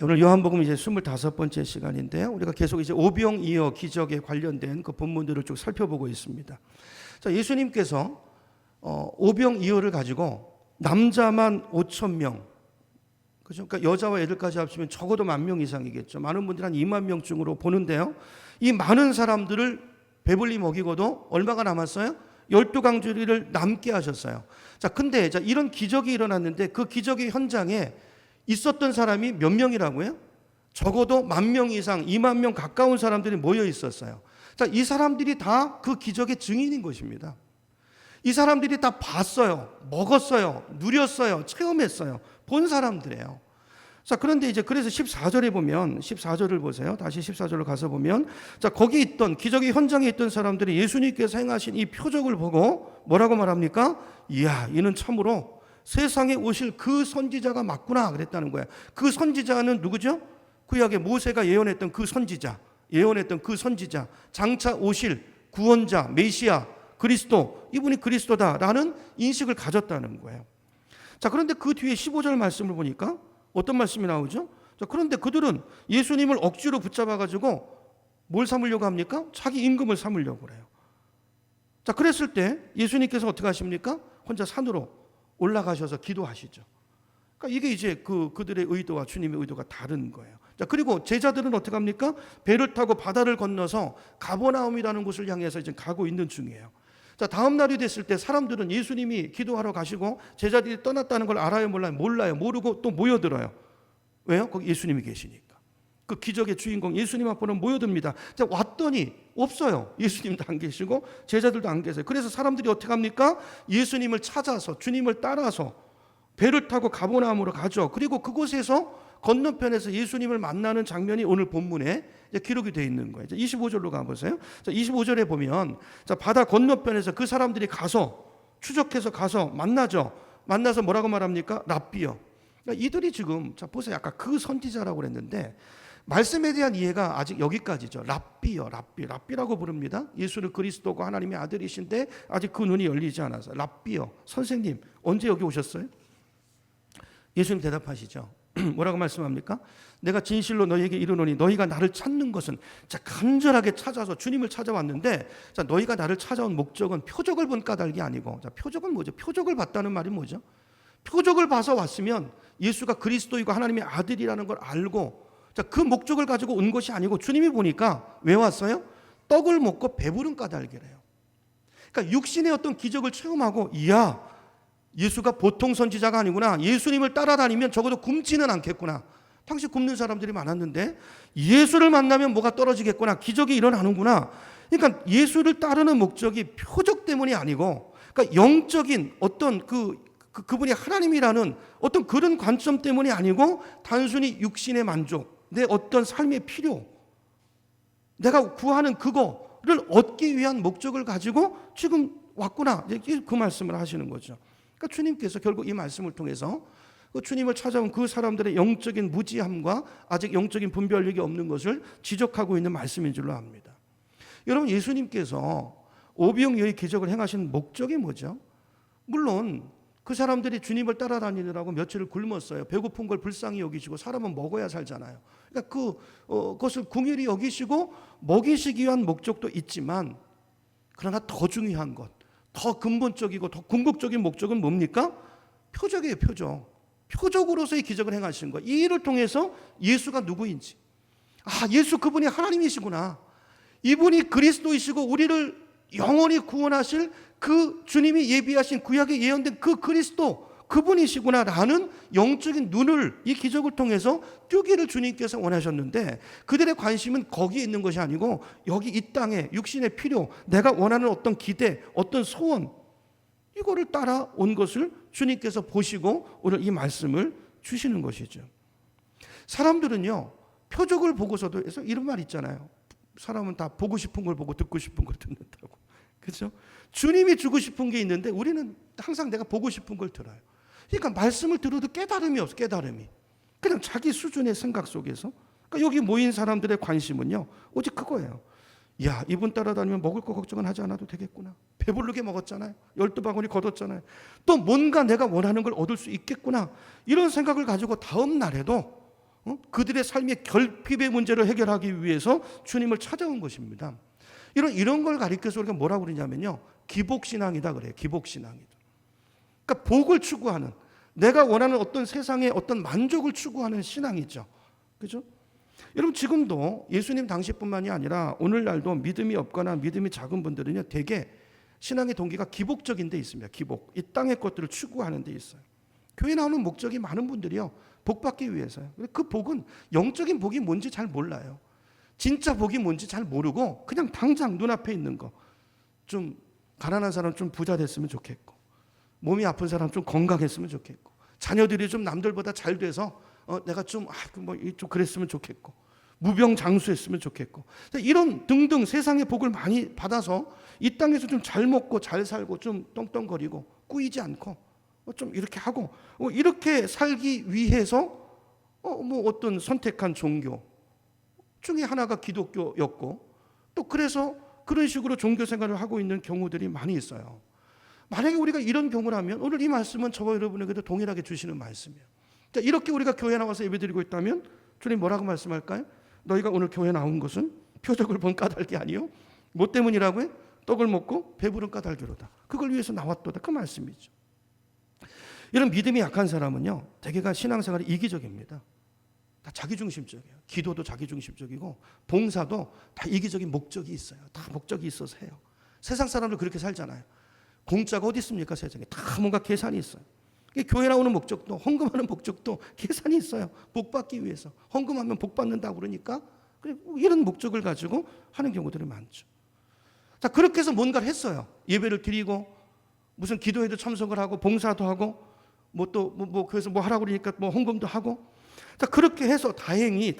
오늘 요한복음 이제 25번째 시간인데요. 우리가 계속 이제 오병이어 기적에 관련된 그 본문들을 쭉 살펴보고 있습니다. 자, 예수님께서 오병이어를 가지고 남자만 5천 명, 그죠? 그러니까 여자와 애들까지 합치면 적어도 10,000명 이상이겠죠. 많은 분들이 한 2만 명쯤으로 보는데요. 이 많은 사람들을 배불리 먹이고도 얼마가 남았어요? 12강주리를 남게 하셨어요. 자, 근데 이런 기적이 일어났는데 그 기적의 현장에 있었던 사람이 몇 명이라고요? 적어도 10,000명 이상, 2만 명 가까운 사람들이 모여 있었어요. 자, 이 사람들이 다 그 기적의 증인인 것입니다. 이 사람들이 다 봤어요, 먹었어요, 누렸어요, 체험했어요. 본 사람들이에요. 자, 그런데 이제 그래서 14절에 보면 14절을 보세요. 다시 14절로 가서 보면 자, 거기 있던 기적의 현장에 있던 사람들이 예수님께서 행하신 이 표적을 보고 뭐라고 말합니까? 이야, 이는 참으로 세상에 오실 그 선지자가 맞구나 그랬다는 거예요. 그 선지자는 누구죠? 구약에 모세가 예언했던 그 선지자, 장차 오실 구원자, 메시아, 그리스도, 이분이 그리스도다라는 인식을 가졌다는 거예요. 자, 그런데 그 뒤에 15절 말씀을 보니까 어떤 말씀이 나오죠? 자, 그런데 그들은 예수님을 억지로 붙잡아가지고 뭘 삼으려고 합니까? 자기 임금을 삼으려고 그래요. 자, 그랬을 때 예수님께서 어떻게 하십니까? 혼자 산으로 올라가셔서 기도하시죠. 그러니까 이게 이제 그들의 의도와 주님의 의도가 다른 거예요. 자, 그리고 제자들은 어떻게 합니까? 배를 타고 바다를 건너서 가버나움이라는 곳을 향해서 이제 가고 있는 중이에요. 자, 다음 날이 됐을 때 사람들은 예수님이 기도하러 가시고 제자들이 떠났다는 걸 알아요, 몰라요? 몰라요. 모르고 또 모여들어요. 왜요? 거기 예수님이 계시니까. 그 기적의 주인공 예수님 앞으로 모여듭니다. 자, 왔더니 없어요. 예수님도 안 계시고 제자들도 안 계세요. 그래서 사람들이 어떻게 합니까? 예수님을 찾아서 주님을 따라서 배를 타고 가버나움으로 가죠. 그리고 그곳에서 건너편에서 예수님을 만나는 장면이 오늘 본문에 기록이 되어 있는 거예요. 25절로 가보세요. 25절에 보면 바다 건너편에서 그 사람들이 가서 추적해서 가서 만나죠. 만나서 뭐라고 말합니까? 랍비여. 그러니까 이들이 지금 보세요. 아까 그 선지자라고 그랬는데 말씀에 대한 이해가 아직 여기까지죠. 랍비라고 부릅니다. 예수는 그리스도고 하나님의 아들이신데 아직 그 눈이 열리지 않아서 랍비여, 선생님 언제 여기 오셨어요? 예수님 대답하시죠. 뭐라고 말씀합니까? 내가 진실로 너희에게 이르노니 너희가 나를 찾는 것은 간절하게 찾아서 주님을 찾아왔는데 너희가 나를 찾아온 목적은 표적을 본 까닭이 아니고 표적은 뭐죠? 표적을 봤다는 말이 뭐죠? 표적을 봐서 왔으면 예수가 그리스도이고 하나님의 아들이라는 걸 알고 그 목적을 가지고 온 것이 아니고 주님이 보니까 왜 왔어요? 떡을 먹고 배부른 까닭이래요. 그러니까 육신의 어떤 기적을 체험하고 이야, 예수가 보통 선지자가 아니구나. 예수님을 따라다니면 적어도 굶지는 않겠구나. 당시 굶는 사람들이 많았는데 예수를 만나면 뭐가 떨어지겠구나. 기적이 일어나는구나. 그러니까 예수를 따르는 목적이 표적 때문이 아니고 그러니까 영적인 어떤 그분이 하나님이라는 어떤 그런 관점 때문이 아니고 단순히 육신의 만족, 내 어떤 삶의 필요, 내가 구하는 그거를 얻기 위한 목적을 가지고 지금 왔구나. 그 말씀을 하시는 거죠. 그러니까 주님께서 결국 이 말씀을 통해서 그 주님을 찾아온 그 사람들의 영적인 무지함과 아직 영적인 분별력이 없는 것을 지적하고 있는 말씀인 줄로 압니다. 여러분, 예수님께서 오병이어의 기적을 행하신 목적이 뭐죠? 물론 그 사람들이 주님을 따라다니느라고 며칠을 굶었어요. 배고픈 걸 불쌍히 여기시고 사람은 먹어야 살잖아요. 그러니까 그것을 궁일이 여기시고 먹이시기 위한 목적도 있지만 그러나 더 중요한 것, 더 근본적이고 더 궁극적인 목적은 뭡니까? 표적이에요, 표적. 표적으로서의 기적을 행하신 거예요. 이 일을 통해서 예수가 누구인지, 예수 그분이 하나님이시구나, 이분이 그리스도이시고 우리를 영원히 구원하실 그 주님이 예비하신 구약에 예언된 그 그리스도 그분이시구나라는 영적인 눈을 이 기적을 통해서 뜨기를 주님께서 원하셨는데 그들의 관심은 거기에 있는 것이 아니고 여기 이 땅에 육신의 필요, 내가 원하는 어떤 기대, 어떤 소원, 이거를 따라온 것을 주님께서 보시고 오늘 이 말씀을 주시는 것이죠. 사람들은요, 표적을 보고서도 해서 이런 말 있잖아요. 사람은 다 보고 싶은 걸 보고 듣고 싶은 걸 듣는다고. 그렇죠? 주님이 주고 싶은 게 있는데 우리는 항상 내가 보고 싶은 걸 들어요. 그러니까 말씀을 들어도 깨달음이 없어. 깨달음이 그냥 자기 수준의 생각 속에서. 그러니까 여기 모인 사람들의 관심은요, 오직 그거예요. 야, 이분 따라다니면 먹을 거 걱정은 하지 않아도 되겠구나. 배부르게 먹었잖아요. 12바구니 걷었잖아요. 또 뭔가 내가 원하는 걸 얻을 수 있겠구나. 이런 생각을 가지고 다음 날에도 그들의 삶의 결핍의 문제를 해결하기 위해서 주님을 찾아온 것입니다. 이런 걸 가리켜서 우리가 뭐라고 그러냐면요, 기복신앙이다 그래요. 기복신앙이다. 그러니까 복을 추구하는, 내가 원하는 어떤 세상의 어떤 만족을 추구하는 신앙이죠. 그죠? 여러분, 지금도 예수님 당시뿐만이 아니라 오늘날도 믿음이 없거나 믿음이 작은 분들은요, 대개 신앙의 동기가 기복적인 데 있습니다. 기복. 이 땅의 것들을 추구하는 데 있어요. 교회 나오는 목적이 많은 분들이요, 복 받기 위해서요. 그 복은 영적인 복이 뭔지 잘 몰라요. 진짜 복이 뭔지 잘 모르고 그냥 당장 눈앞에 있는 거, 좀 가난한 사람 좀 부자 됐으면 좋겠고, 몸이 아픈 사람 좀 건강했으면 좋겠고, 자녀들이 좀 남들보다 잘 돼서 내가 좀 그랬으면 좋겠고, 무병장수했으면 좋겠고, 이런 등등 세상의 복을 많이 받아서 이 땅에서 좀 잘 먹고 잘 살고 좀 떵떵거리고 꾸이지 않고 좀 이렇게 하고 이렇게 살기 위해서 어떤 선택한 종교 중에 하나가 기독교였고, 또 그래서 그런 식으로 종교 생활을 하고 있는 경우들이 많이 있어요. 만약에 우리가 이런 경우라면 오늘 이 말씀은 저와 여러분에게도 동일하게 주시는 말씀이에요. 자, 이렇게 우리가 교회 나와서 예배드리고 있다면 주님 뭐라고 말씀할까요? 너희가 오늘 교회 나온 것은 표적을 본 까닭이 아니요, 뭐 때문이라고요? 떡을 먹고 배부른 까닭이로다. 그걸 위해서 나왔도다. 그 말씀이죠. 이런 믿음이 약한 사람은요, 대개가 신앙생활이 이기적입니다. 다 자기중심적이에요. 기도도 자기중심적이고 봉사도 다 이기적인 목적이 있어요. 다 목적이 있어서 해요. 세상 사람들 그렇게 살잖아요. 공짜가 어디 있습니까? 세상에 다 뭔가 계산이 있어요. 교회 나오는 목적도, 헌금하는 목적도 계산이 있어요. 복 받기 위해서. 헌금하면 복 받는다고 그러니까 이런 목적을 가지고 하는 경우들이 많죠. 자, 그렇게 해서 뭔가를 했어요. 예배를 드리고 무슨 기도회도 참석을 하고 봉사도 하고 그래서 뭐 하라고 그러니까 뭐 헌금도 하고. 자, 그렇게 해서 다행히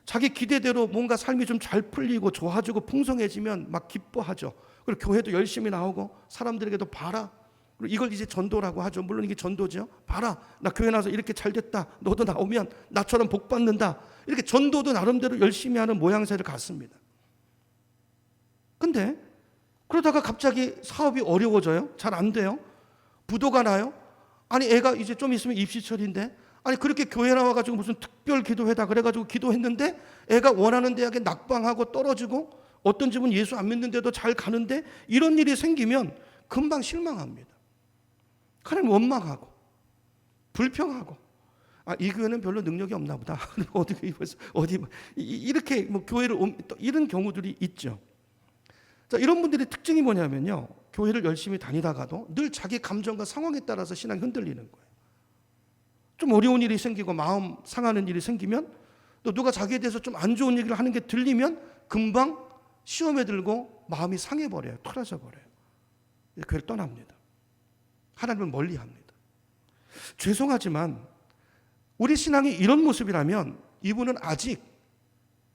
자기 기대대로 뭔가 삶이 좀 잘 풀리고 좋아지고 풍성해지면 막 기뻐하죠. 그리고 교회도 열심히 나오고 사람들에게도 봐라. 그리고 이걸 이제 전도라고 하죠. 물론 이게 전도죠. 봐라, 나 교회 나와서 이렇게 잘 됐다. 너도 나오면 나처럼 복 받는다. 이렇게 전도도 나름대로 열심히 하는 모양새를 갖습니다. 근데 그러다가 갑자기 사업이 어려워져요. 잘 안 돼요. 부도가 나요. 아니, 애가 이제 좀 있으면 입시철인데, 아니 그렇게 교회 나와가지고 무슨 특별 기도회다 그래가지고 기도했는데 애가 원하는 대학에 낙방하고 떨어지고, 어떤 집은 예수 안 믿는데도 잘 가는데, 이런 일이 생기면 금방 실망합니다. 하나님 원망하고 불평하고, 이 교회는 별로 능력이 없나 보다. 어디 이렇게 뭐 교회를 이런 경우들이 있죠. 자, 이런 분들의 특징이 뭐냐면요, 교회를 열심히 다니다가도 늘 자기 감정과 상황에 따라서 신앙이 흔들리는 거예요. 좀 어려운 일이 생기고 마음 상하는 일이 생기면, 또 누가 자기에 대해서 좀 안 좋은 얘기를 하는 게 들리면 금방 시험에 들고 마음이 상해버려요. 털어져 버려요. 교회를 떠납니다. 하나님을 멀리합니다. 죄송하지만 우리 신앙이 이런 모습이라면 이분은 아직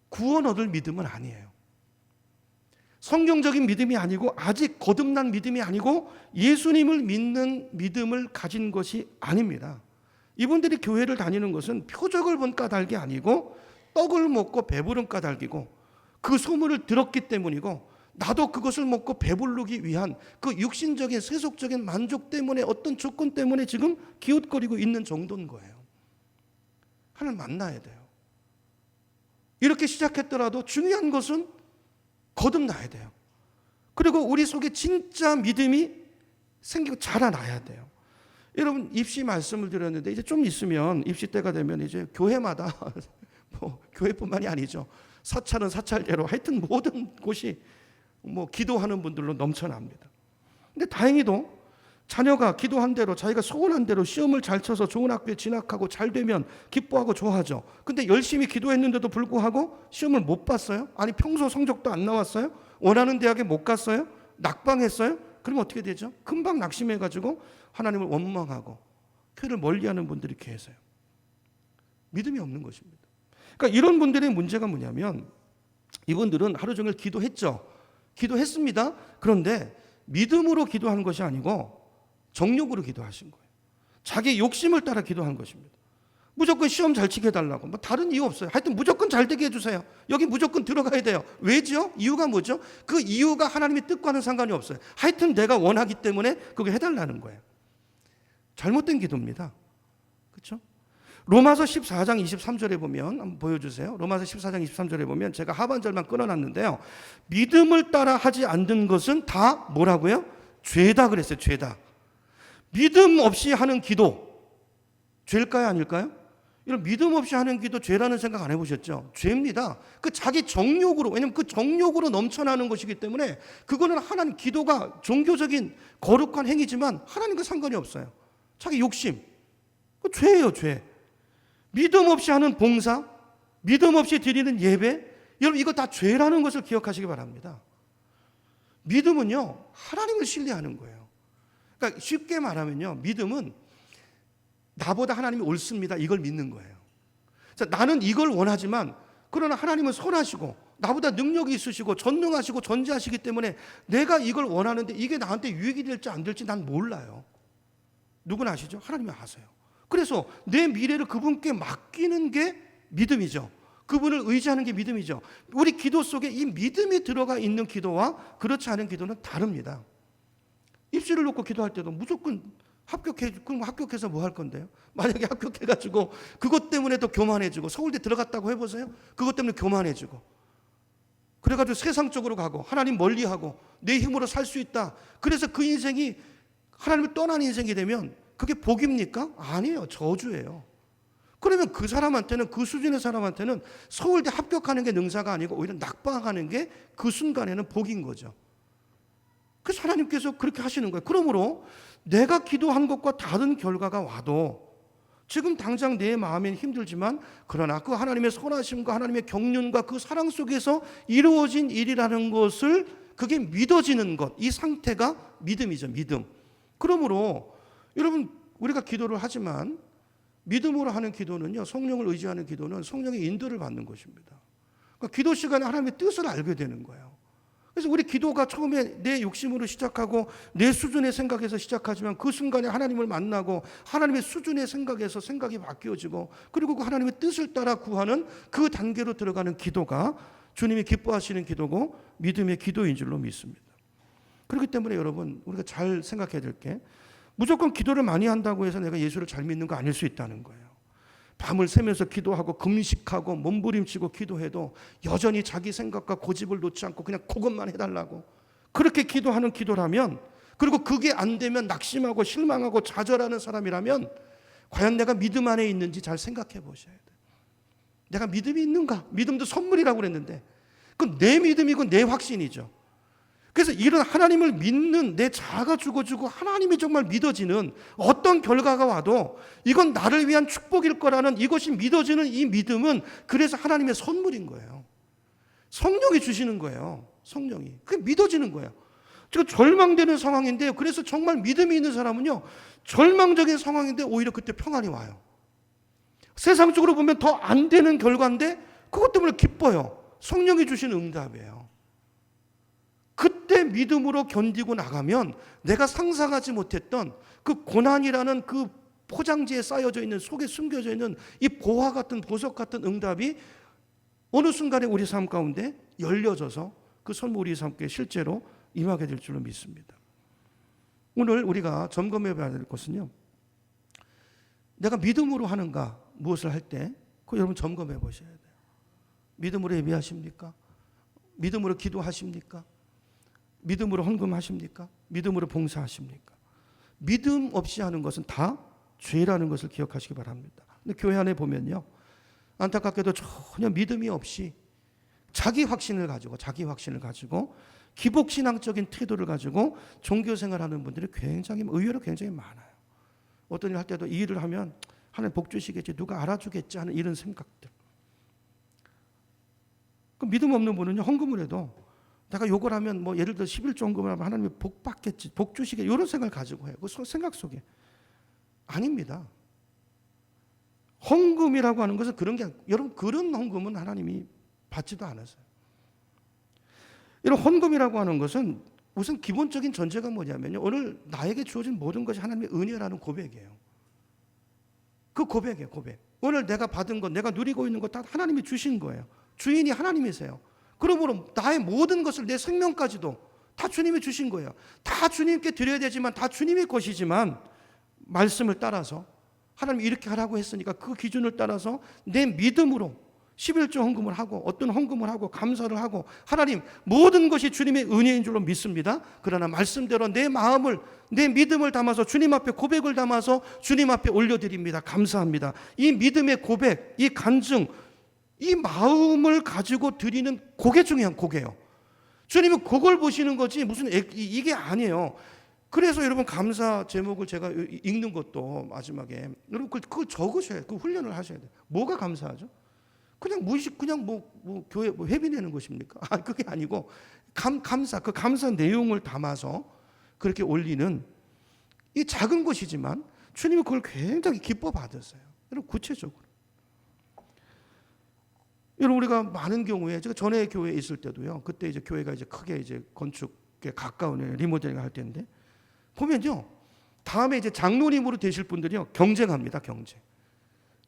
구원 얻을 믿음은 아니에요. 성경적인 믿음이 아니고, 아직 거듭난 믿음이 아니고, 예수님을 믿는 믿음을 가진 것이 아닙니다. 이분들이 교회를 다니는 것은 표적을 본 까닭이 아니고 떡을 먹고 배부른 까닭이고, 그 소문을 들었기 때문이고, 나도 그것을 먹고 배부르기 위한 그 육신적인 세속적인 만족 때문에, 어떤 조건 때문에 지금 기웃거리고 있는 정도인 거예요. 하나님 만나야 돼요. 이렇게 시작했더라도 중요한 것은 거듭나야 돼요. 그리고 우리 속에 진짜 믿음이 생기고 자라나야 돼요. 여러분, 입시 말씀을 드렸는데 이제 좀 있으면 입시 때가 되면 이제 교회마다 뭐 교회뿐만이 아니죠. 사찰은 사찰대로 하여튼 모든 곳이 뭐 기도하는 분들로 넘쳐납니다. 근데 다행히도 자녀가 기도한 대로, 자기가 소원한 대로 시험을 잘 쳐서 좋은 학교에 진학하고 잘 되면 기뻐하고 좋아하죠. 근데 열심히 기도했는데도 불구하고 시험을 못 봤어요? 아니, 평소 성적도 안 나왔어요? 원하는 대학에 못 갔어요? 낙방했어요? 그러면 어떻게 되죠? 금방 낙심해가지고 하나님을 원망하고 교회를 멀리하는 분들이 계세요. 믿음이 없는 것입니다. 그러니까 이런 분들의 문제가 뭐냐면, 이분들은 하루 종일 기도했죠. 기도했습니다. 그런데 믿음으로 기도하는 것이 아니고 정욕으로 기도하신 거예요. 자기 욕심을 따라 기도한 것입니다. 무조건 시험 잘 치게 해달라고, 뭐 다른 이유 없어요. 하여튼 무조건 잘 되게 해주세요. 여기 무조건 들어가야 돼요. 왜죠? 이유가 뭐죠? 그 이유가 하나님의 뜻과는 상관이 없어요. 하여튼 내가 원하기 때문에 그거 해달라는 거예요. 잘못된 기도입니다. 그렇죠? 로마서 14장 23절에 보면 한번 보여주세요. 로마서 14장 23절에 보면 제가 하반절만 끊어놨는데요. 믿음을 따라 하지 않는 것은 다 뭐라고요? 죄다 그랬어요. 죄다. 믿음 없이 하는 기도 죄일까요? 아닐까요? 이런 믿음 없이 하는 기도 죄라는 생각 안 해보셨죠? 죄입니다. 그 자기 정욕으로, 왜냐면 그 정욕으로 넘쳐나는 것이기 때문에 그거는 하나님, 기도가 종교적인 거룩한 행위지만 하나님과 상관이 없어요. 자기 욕심. 그 죄예요, 죄. 믿음 없이 하는 봉사, 믿음 없이 드리는 예배, 여러분 이거 다 죄라는 것을 기억하시기 바랍니다. 믿음은요, 하나님을 신뢰하는 거예요. 그러니까 쉽게 말하면요, 믿음은 나보다 하나님이 옳습니다, 이걸 믿는 거예요. 자, 나는 이걸 원하지만 그러나 하나님은 선하시고 나보다 능력이 있으시고 전능하시고 전지하시기 때문에 내가 이걸 원하는데 이게 나한테 유익이 될지 안 될지 난 몰라요. 누구나 아시죠? 하나님이 아세요. 그래서 내 미래를 그분께 맡기는 게 믿음이죠. 그분을 의지하는 게 믿음이죠. 우리 기도 속에 이 믿음이 들어가 있는 기도와 그렇지 않은 기도는 다릅니다. 입술을 놓고 기도할 때도 무조건 그럼 합격해서 뭐 할 건데요? 만약에 합격해가지고 그것 때문에 또 교만해지고 서울대 들어갔다고 해보세요. 그것 때문에 교만해지고 그래가지고 세상적으로 가고 하나님 멀리하고 내 힘으로 살 수 있다. 그래서 그 인생이 하나님을 떠난 인생이 되면 그게 복입니까? 아니에요. 저주예요. 그러면 그 사람한테는, 그 수준의 사람한테는 서울대 합격하는 게 능사가 아니고 오히려 낙방하는 게 그 순간에는 복인 거죠. 그래서 하나님께서 그렇게 하시는 거예요. 그러므로 내가 기도한 것과 다른 결과가 와도 지금 당장 내 마음엔 힘들지만 그러나 그 하나님의 선하심과 하나님의 경륜과 그 사랑 속에서 이루어진 일이라는 것을 그게 믿어지는 것, 이 상태가 믿음이죠. 믿음. 그러므로 여러분 우리가 기도를 하지만 믿음으로 하는 기도는요, 성령을 의지하는 기도는 성령의 인도를 받는 것입니다. 그러니까 기도 시간에 하나님의 뜻을 알게 되는 거예요. 그래서 우리 기도가 처음에 내 욕심으로 시작하고 내 수준의 생각에서 시작하지만 그 순간에 하나님을 만나고 하나님의 수준의 생각에서 생각이 바뀌어지고 그리고 그 하나님의 뜻을 따라 구하는 그 단계로 들어가는 기도가 주님이 기뻐하시는 기도고 믿음의 기도인 줄로 믿습니다. 그렇기 때문에 여러분 우리가 잘 생각해야 될 게 무조건 기도를 많이 한다고 해서 내가 예수를 잘 믿는 거 아닐 수 있다는 거예요. 밤을 새면서 기도하고 금식하고 몸부림치고 기도해도 여전히 자기 생각과 고집을 놓지 않고 그냥 그것만 해달라고 그렇게 기도하는 기도라면, 그리고 그게 안 되면 낙심하고 실망하고 좌절하는 사람이라면 과연 내가 믿음 안에 있는지 잘 생각해 보셔야 돼요. 내가 믿음이 있는가? 믿음도 선물이라고 그랬는데 그건 내 믿음이고 내 확신이죠. 그래서 이런 하나님을 믿는 내 자아가 죽어지고 하나님이 정말 믿어지는 어떤 결과가 와도 이건 나를 위한 축복일 거라는 이것이 믿어지는 이 믿음은 그래서 하나님의 선물인 거예요. 성령이 주시는 거예요. 성령이. 그게 믿어지는 거예요. 지금 절망되는 상황인데요. 그래서 정말 믿음이 있는 사람은요, 절망적인 상황인데 오히려 그때 평안이 와요. 세상적으로 보면 더 안 되는 결과인데 그것 때문에 기뻐요. 성령이 주시는 응답이에요. 그때 믿음으로 견디고 나가면 내가 상상하지 못했던 그 고난이라는 그 포장지에 쌓여져 있는, 속에 숨겨져 있는 이 보화 같은, 보석 같은 응답이 어느 순간에 우리 삶 가운데 열려져서 그 선물 우리 삶 속에 실제로 임하게 될 줄로 믿습니다. 오늘 우리가 점검해 봐야 될 것은요, 내가 믿음으로 하는가, 무엇을 할 때 그거 여러분 점검해 보셔야 돼요. 믿음으로 예배하십니까? 믿음으로 기도하십니까? 믿음으로 헌금하십니까? 믿음으로 봉사하십니까? 믿음 없이 하는 것은 다 죄라는 것을 기억하시기 바랍니다. 근데 교회 안에 보면요, 안타깝게도 전혀 믿음이 없이 자기 확신을 가지고 기복신앙적인 태도를 가지고 종교생활하는 분들이 의외로 굉장히 많아요. 어떤 일 할 때도 이 일을 하면 하나님 복 주시겠지, 누가 알아주겠지 하는 이런 생각들. 그 믿음 없는 분은요, 헌금을 해도 내가 요걸 하면 뭐 예를 들어 11조 헌금을 하면 하나님이 복 받겠지, 복 주시겠지, 이런 생각을 가지고 해요. 그 생각 속에. 아닙니다. 헌금이라고 하는 것은 그런 게, 여러분 그런 헌금은 하나님이 받지도 않으세요. 이런 헌금이라고 하는 것은 우선 기본적인 전제가 뭐냐면요, 오늘 나에게 주어진 모든 것이 하나님의 은혜라는 고백이에요. 그 고백이에요, 고백. 오늘 내가 받은 것, 내가 누리고 있는 것 다 하나님이 주신 거예요. 주인이 하나님이세요. 그러므로 나의 모든 것을, 내 생명까지도 다 주님이 주신 거예요. 다 주님께 드려야 되지만, 다 주님의 것이지만 말씀을 따라서 하나님이 이렇게 하라고 했으니까 그 기준을 따라서 내 믿음으로 11조 헌금을 하고 어떤 헌금을 하고 감사를 하고 하나님 모든 것이 주님의 은혜인 줄로 믿습니다. 그러나 말씀대로 내 마음을 내 믿음을 담아서 주님 앞에 고백을 담아서 주님 앞에 올려드립니다. 감사합니다. 이 믿음의 고백, 이 간증, 이 마음을 가지고 드리는 그게 중요한 고개예요. 주님은 그걸 보시는 거지 무슨 이게 아니에요. 그래서 여러분 감사 제목을 제가 읽는 것도 마지막에 여러분 그걸 적으셔야 돼요. 그 훈련을 하셔야 돼요. 뭐가 감사하죠? 그냥 무의식 그냥 뭐 교회 회비 내는 것입니까? 그게 아니고 감사 그 감사 내용을 담아서 그렇게 올리는 이 작은 것이지만 주님이 그걸 굉장히 기뻐 받으세요. 여러분 구체적으로. 여러분 우리가 많은 경우에 제가 전에 교회에 있을 때도요. 그때 이제 교회가 이제 크게 이제 건축에 가까운 리모델링 할 때인데 보면요. 다음에 이제 장로님으로 되실 분들이요. 경쟁합니다. 경쟁.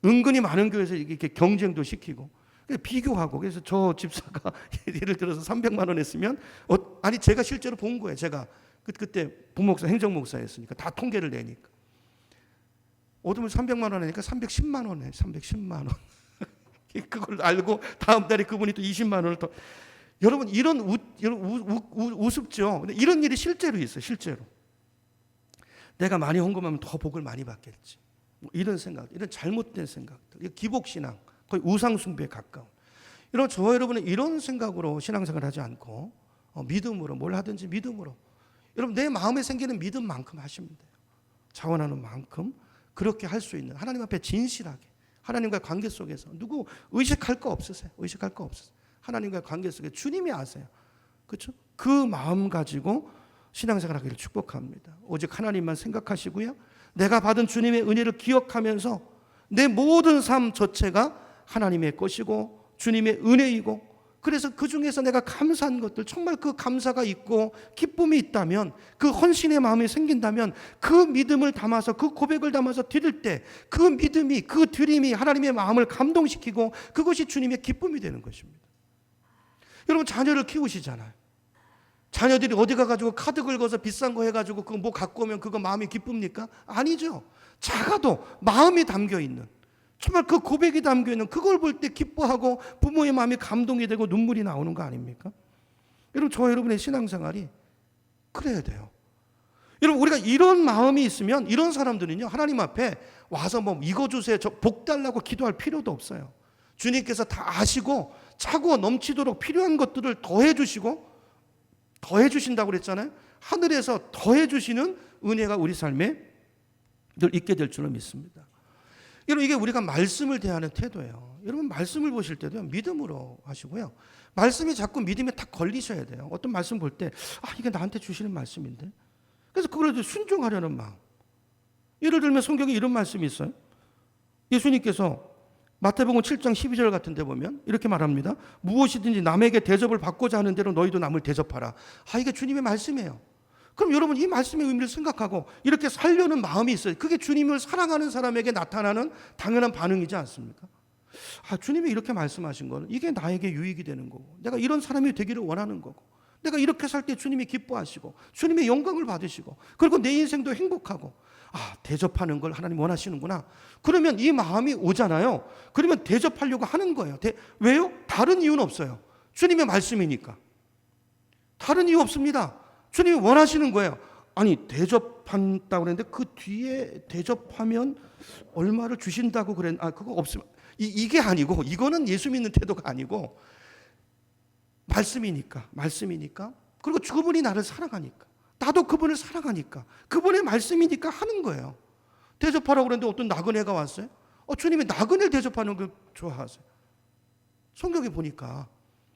은근히 많은 교회에서 이렇게 경쟁도 시키고 비교하고 그래서 저 집사가 예를 들어서 300만 원 했으면 아니 제가 실제로 본 거예요. 제가 그때 부목사 행정목사였으니까 다 통계를 내니까 얻으면 300만 원 하니까 310만 원에 310만 원 그걸 알고 다음 달에 그분이 또 20만 원을 더 여러분 이런 우습죠. 근데 이런 일이 실제로 있어요. 실제로 내가 많이 헌금하면 더 복을 많이 받겠지. 이런 생각, 이런 잘못된 생각들, 기복신앙, 거의 우상숭배에 가까운. 저와 여러분은 이런 생각으로 신앙생활을 하지 않고 믿음으로 뭘 하든지 믿음으로. 여러분 내 마음에 생기는 믿음만큼 하시면 돼요. 자원하는 만큼 그렇게 할 수 있는 하나님 앞에 진실하게 하나님과의 관계 속에서 누구 의식할 거 없으세요. 의식할 거 없으세요. 하나님과의 관계 속에 주님이 아세요. 그렇죠? 그 마음 가지고 신앙생활 하기를 축복합니다. 오직 하나님만 생각하시고요. 내가 받은 주님의 은혜를 기억하면서 내 모든 삶 전체가 하나님의 것이고 주님의 은혜이고 그래서 그 중에서 내가 감사한 것들 정말 그 감사가 있고 기쁨이 있다면 그 헌신의 마음이 생긴다면 그 믿음을 담아서 그 고백을 담아서 드릴 때 그 믿음이 그 드림이 하나님의 마음을 감동시키고 그것이 주님의 기쁨이 되는 것입니다. 여러분 자녀를 키우시잖아요. 자녀들이 어디 가가지고 카드 긁어서 비싼 거 해가지고 그거 뭐 갖고 오면 그거 마음이 기쁩니까? 아니죠. 작아도 마음이 담겨있는 정말 그 고백이 담겨있는 그걸 볼 때 기뻐하고 부모의 마음이 감동이 되고 눈물이 나오는 거 아닙니까? 여러분 저 여러분의 신앙생활이 그래야 돼요. 여러분 우리가 이런 마음이 있으면 이런 사람들은요 하나님 앞에 와서 뭐 이거 주세요 저 복 달라고 기도할 필요도 없어요. 주님께서 다 아시고 차고 넘치도록 필요한 것들을 더해 주시고 더해 주신다고 그랬잖아요. 하늘에서 더해 주시는 은혜가 우리 삶에 늘 있게 될 줄로 믿습니다. 여러분 이게 우리가 말씀을 대하는 태도예요. 여러분 말씀을 보실 때도 믿음으로 하시고요. 말씀이 자꾸 믿음에 탁 걸리셔야 돼요. 어떤 말씀 볼 때 이게 나한테 주시는 말씀인데 그래서 그걸 순종하려는 마음. 예를 들면 성경에 이런 말씀이 있어요. 예수님께서 마태복음 7장 12절 같은 데 보면 이렇게 말합니다. 무엇이든지 남에게 대접을 받고자 하는 대로 너희도 남을 대접하라. 이게 주님의 말씀이에요. 그럼 여러분 이 말씀의 의미를 생각하고 이렇게 살려는 마음이 있어요. 그게 주님을 사랑하는 사람에게 나타나는 당연한 반응이지 않습니까? 주님이 이렇게 말씀하신 거는 이게 나에게 유익이 되는 거고 내가 이런 사람이 되기를 원하는 거고 내가 이렇게 살 때 주님이 기뻐하시고 주님의 영광을 받으시고 그리고 내 인생도 행복하고 대접하는 걸 하나님 원하시는구나. 그러면 이 마음이 오잖아요. 그러면 대접하려고 하는 거예요. 왜요? 다른 이유는 없어요. 주님의 말씀이니까. 다른 이유 없습니다. 주님이 원하시는 거예요. 아니 대접한다고 그랬는데 그 뒤에 대접하면 얼마를 주신다고 그거 없으면 이게 아니고 이거는 예수 믿는 태도가 아니고 말씀이니까 그리고 그분이 나를 사랑하니까 나도 그분을 사랑하니까 그분의 말씀이니까 하는 거예요. 대접하라고 그랬는데 어떤 나그네가 왔어요. 주님이 나그네를 대접하는 걸 좋아하세요. 성경에 보니까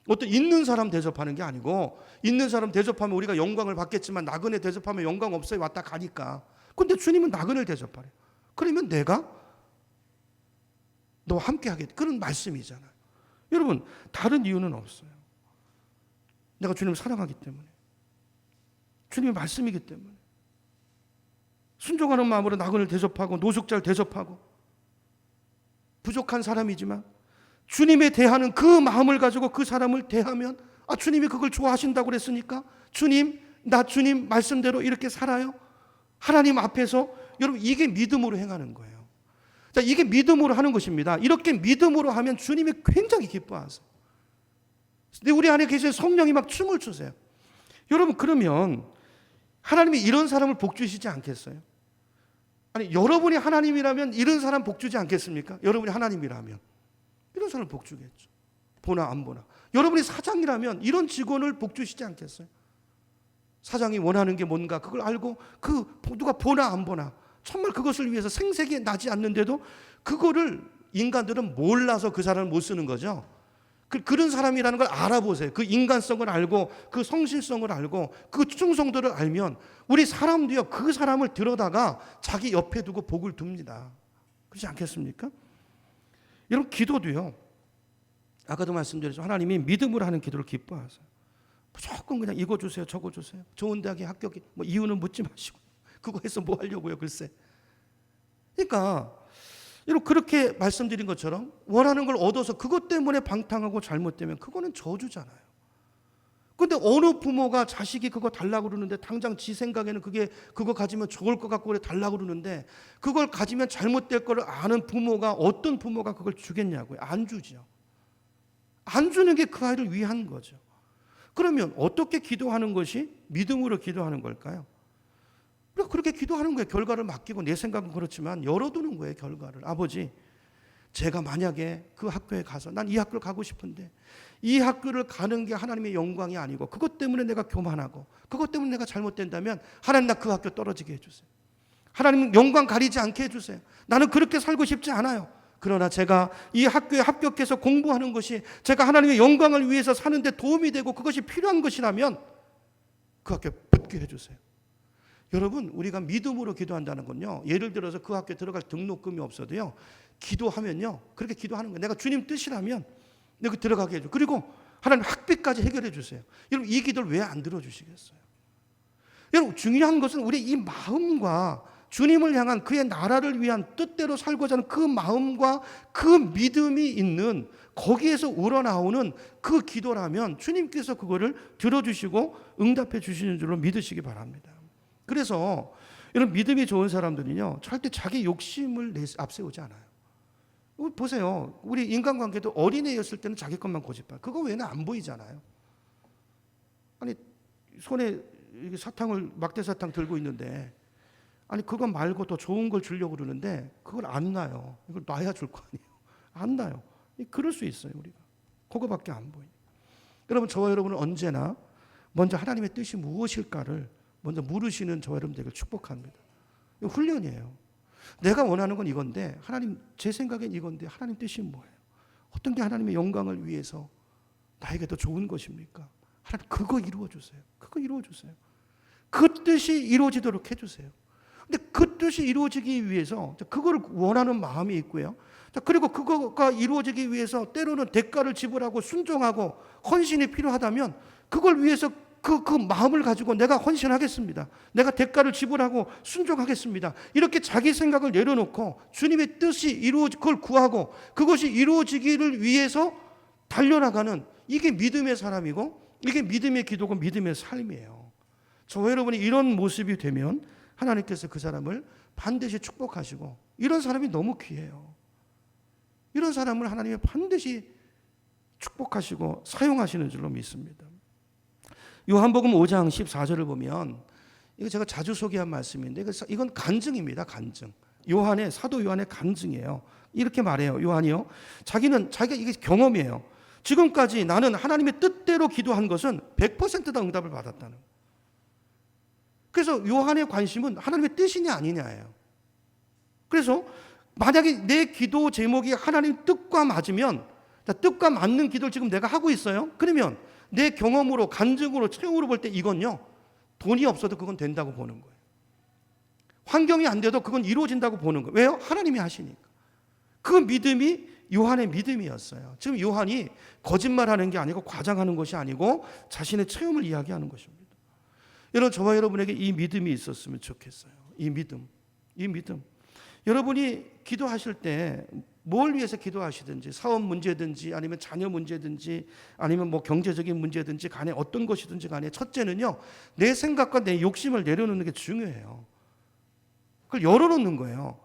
어떤 있는 사람 대접하는 게 아니고 있는 사람 대접하면 우리가 영광을 받겠지만 나그네 대접하면 영광 없어요. 왔다 가니까. 근데 주님은 나그네를 대접하래요. 그러면 내가 너와 함께 하겠다. 그런 말씀이잖아요. 여러분 다른 이유는 없어요. 내가 주님을 사랑하기 때문에 주님의 말씀이기 때문에 순종하는 마음으로 나그네를 대접하고 노숙자를 대접하고 부족한 사람이지만 주님에 대하는 그 마음을 가지고 그 사람을 대하면 주님이 그걸 좋아하신다고 그랬으니까 나 주님 말씀대로 이렇게 살아요. 하나님 앞에서 여러분 이게 믿음으로 행하는 거예요. 자, 이게 믿음으로 하는 것입니다. 이렇게 믿음으로 하면 주님이 굉장히 기뻐하세요. 근데 우리 안에 계신 성령이 막 춤을 추세요. 여러분, 그러면 하나님이 이런 사람을 복 주시지 않겠어요? 아니, 여러분이 하나님이라면 이런 사람 복 주지 않겠습니까? 여러분이 하나님이라면 이런 사람 복 주겠죠. 보나 안 보나. 여러분이 사장이라면 이런 직원을 복 주시지 않겠어요? 사장이 원하는 게 뭔가 그걸 알고 누가 보나 안 보나 정말 그것을 위해서 생색이 나지 않는데도 그거를 인간들은 몰라서 그 사람을 못 쓰는 거죠. 그런 사람이라는 걸 알아보세요. 그 인간성을 알고 그 성실성을 알고 그 충성도를 알면 우리 사람도요, 그 사람을 들여다가 자기 옆에 두고 복을 둡니다. 그렇지 않겠습니까? 여러분, 기도도요, 아까도 말씀드렸죠. 하나님이 믿음으로 하는 기도를 기뻐하세요. 무조건 그냥 이거 주세요, 저거 주세요. 좋은 대학에 합격이 뭐 이유는 묻지 마시고 그거 해서 뭐 하려고요, 글쎄. 그러니까 여러분, 그렇게 말씀드린 것처럼 원하는 걸 얻어서 그것 때문에 방탕하고 잘못되면 그거는 저주잖아요. 근데 어느 부모가 자식이 그거 달라고 그러는데 당장 지 생각에는 그거 가지면 좋을 것 같고 그래 달라고 그러는데 그걸 가지면 잘못될 거를 아는 부모가, 어떤 부모가 그걸 주겠냐고요. 안 주죠. 안 주는 게 그 아이를 위한 거죠. 그러면 어떻게 기도하는 것이 믿음으로 기도하는 걸까요? 그렇게 기도하는 거예요. 결과를 맡기고, 내 생각은 그렇지만 열어두는 거예요, 결과를. 아버지, 제가 만약에 그 학교에 가서 난 이 학교를 가고 싶은데 이 학교를 가는 게 하나님의 영광이 아니고 그것 때문에 내가 교만하고 그것 때문에 내가 잘못된다면 하나님, 나 그 학교 떨어지게 해주세요. 하나님, 영광 가리지 않게 해주세요. 나는 그렇게 살고 싶지 않아요. 그러나 제가 이 학교에 합격해서 공부하는 것이 제가 하나님의 영광을 위해서 사는데 도움이 되고 그것이 필요한 것이라면 그 학교에 붙게 해주세요. 여러분, 우리가 믿음으로 기도한다는 건요, 예를 들어서 그 학교에 들어갈 등록금이 없어도요, 기도하면요, 그렇게 기도하는 거예요. 내가 주님 뜻이라면 내가 들어가게 해줘. 그리고 하나님 학비까지 해결해 주세요. 여러분, 이 기도를 왜 안 들어주시겠어요? 여러분, 중요한 것은 우리 이 마음과 주님을 향한 그의 나라를 위한 뜻대로 살고자 하는 그 마음과 그 믿음이 있는, 거기에서 우러나오는 그 기도라면 주님께서 그거를 들어주시고 응답해 주시는 줄로 믿으시기 바랍니다. 그래서 이런 믿음이 좋은 사람들은요, 절대 자기 욕심을 앞세우지 않아요. 보세요. 우리 인간관계도 어린애였을 때는 자기 것만 고집해요. 그거 외에는 안 보이잖아요. 아니, 손에 사탕을, 막대사탕 들고 있는데, 아니, 그거 말고 더 좋은 걸 주려고 그러는데 그걸 안 놔요. 이걸 놔야 줄 거 아니에요. 안 놔요. 그럴 수 있어요, 우리가. 그거밖에 안 보여요. 여러분, 저와 여러분은 언제나 먼저 하나님의 뜻이 무엇일까를 먼저 물으시는 저와 여러분 되길 축복합니다. 이거 훈련이에요. 내가 원하는 건 이건데, 하나님, 제 생각엔 이건데 하나님 뜻이 뭐예요? 어떤 게 하나님의 영광을 위해서 나에게 더 좋은 것입니까? 하나님, 그거 이루어 주세요. 그거 이루어 주세요. 그 뜻이 이루어지도록 해주세요. 근데 그 뜻이 이루어지기 위해서 그걸 원하는 마음이 있고요. 그리고 그거가 이루어지기 위해서 때로는 대가를 지불하고 순종하고 헌신이 필요하다면 그걸 위해서 그 마음을 가지고 내가 헌신하겠습니다. 내가 대가를 지불하고 순종하겠습니다. 이렇게 자기 생각을 내려놓고 주님의 뜻이 그걸 구하고 그것이 이루어지기를 위해서 달려나가는, 이게 믿음의 사람이고 이게 믿음의 기도고 믿음의 삶이에요. 저와 여러분이 이런 모습이 되면 하나님께서 그 사람을 반드시 축복하시고, 이런 사람이 너무 귀해요. 이런 사람을 하나님이 반드시 축복하시고 사용하시는 줄로 믿습니다. 요한복음 5장 14절을 보면, 이거 제가 자주 소개한 말씀인데 이건 간증입니다. 간증. 사도 요한의 간증이에요. 이렇게 말해요. 요한이요, 자기가 이게 경험이에요. 지금까지 나는 하나님의 뜻대로 기도한 것은 100% 다 응답을 받았다는 거예요. 그래서 요한의 관심은 하나님의 뜻이냐 아니냐예요. 그래서 만약에 내 기도 제목이 하나님 뜻과 맞으면, 뜻과 맞는 기도를 지금 내가 하고 있어요. 그러면 내 경험으로, 간증으로, 체험으로 볼 때 이건요, 돈이 없어도 그건 된다고 보는 거예요. 환경이 안 돼도 그건 이루어진다고 보는 거예요. 왜요? 하나님이 하시니까. 그 믿음이 요한의 믿음이었어요. 지금 요한이 거짓말하는 게 아니고 과장하는 것이 아니고 자신의 체험을 이야기하는 것입니다. 여러분, 저와 여러분에게 이 믿음이 있었으면 좋겠어요. 이 믿음. 여러분이 기도하실 때 뭘 위해서 기도하시든지, 사업 문제든지 아니면 자녀 문제든지 아니면 뭐 경제적인 문제든지 간에 어떤 것이든지 간에, 첫째는요, 내 생각과 내 욕심을 내려놓는 게 중요해요. 그걸 열어놓는 거예요.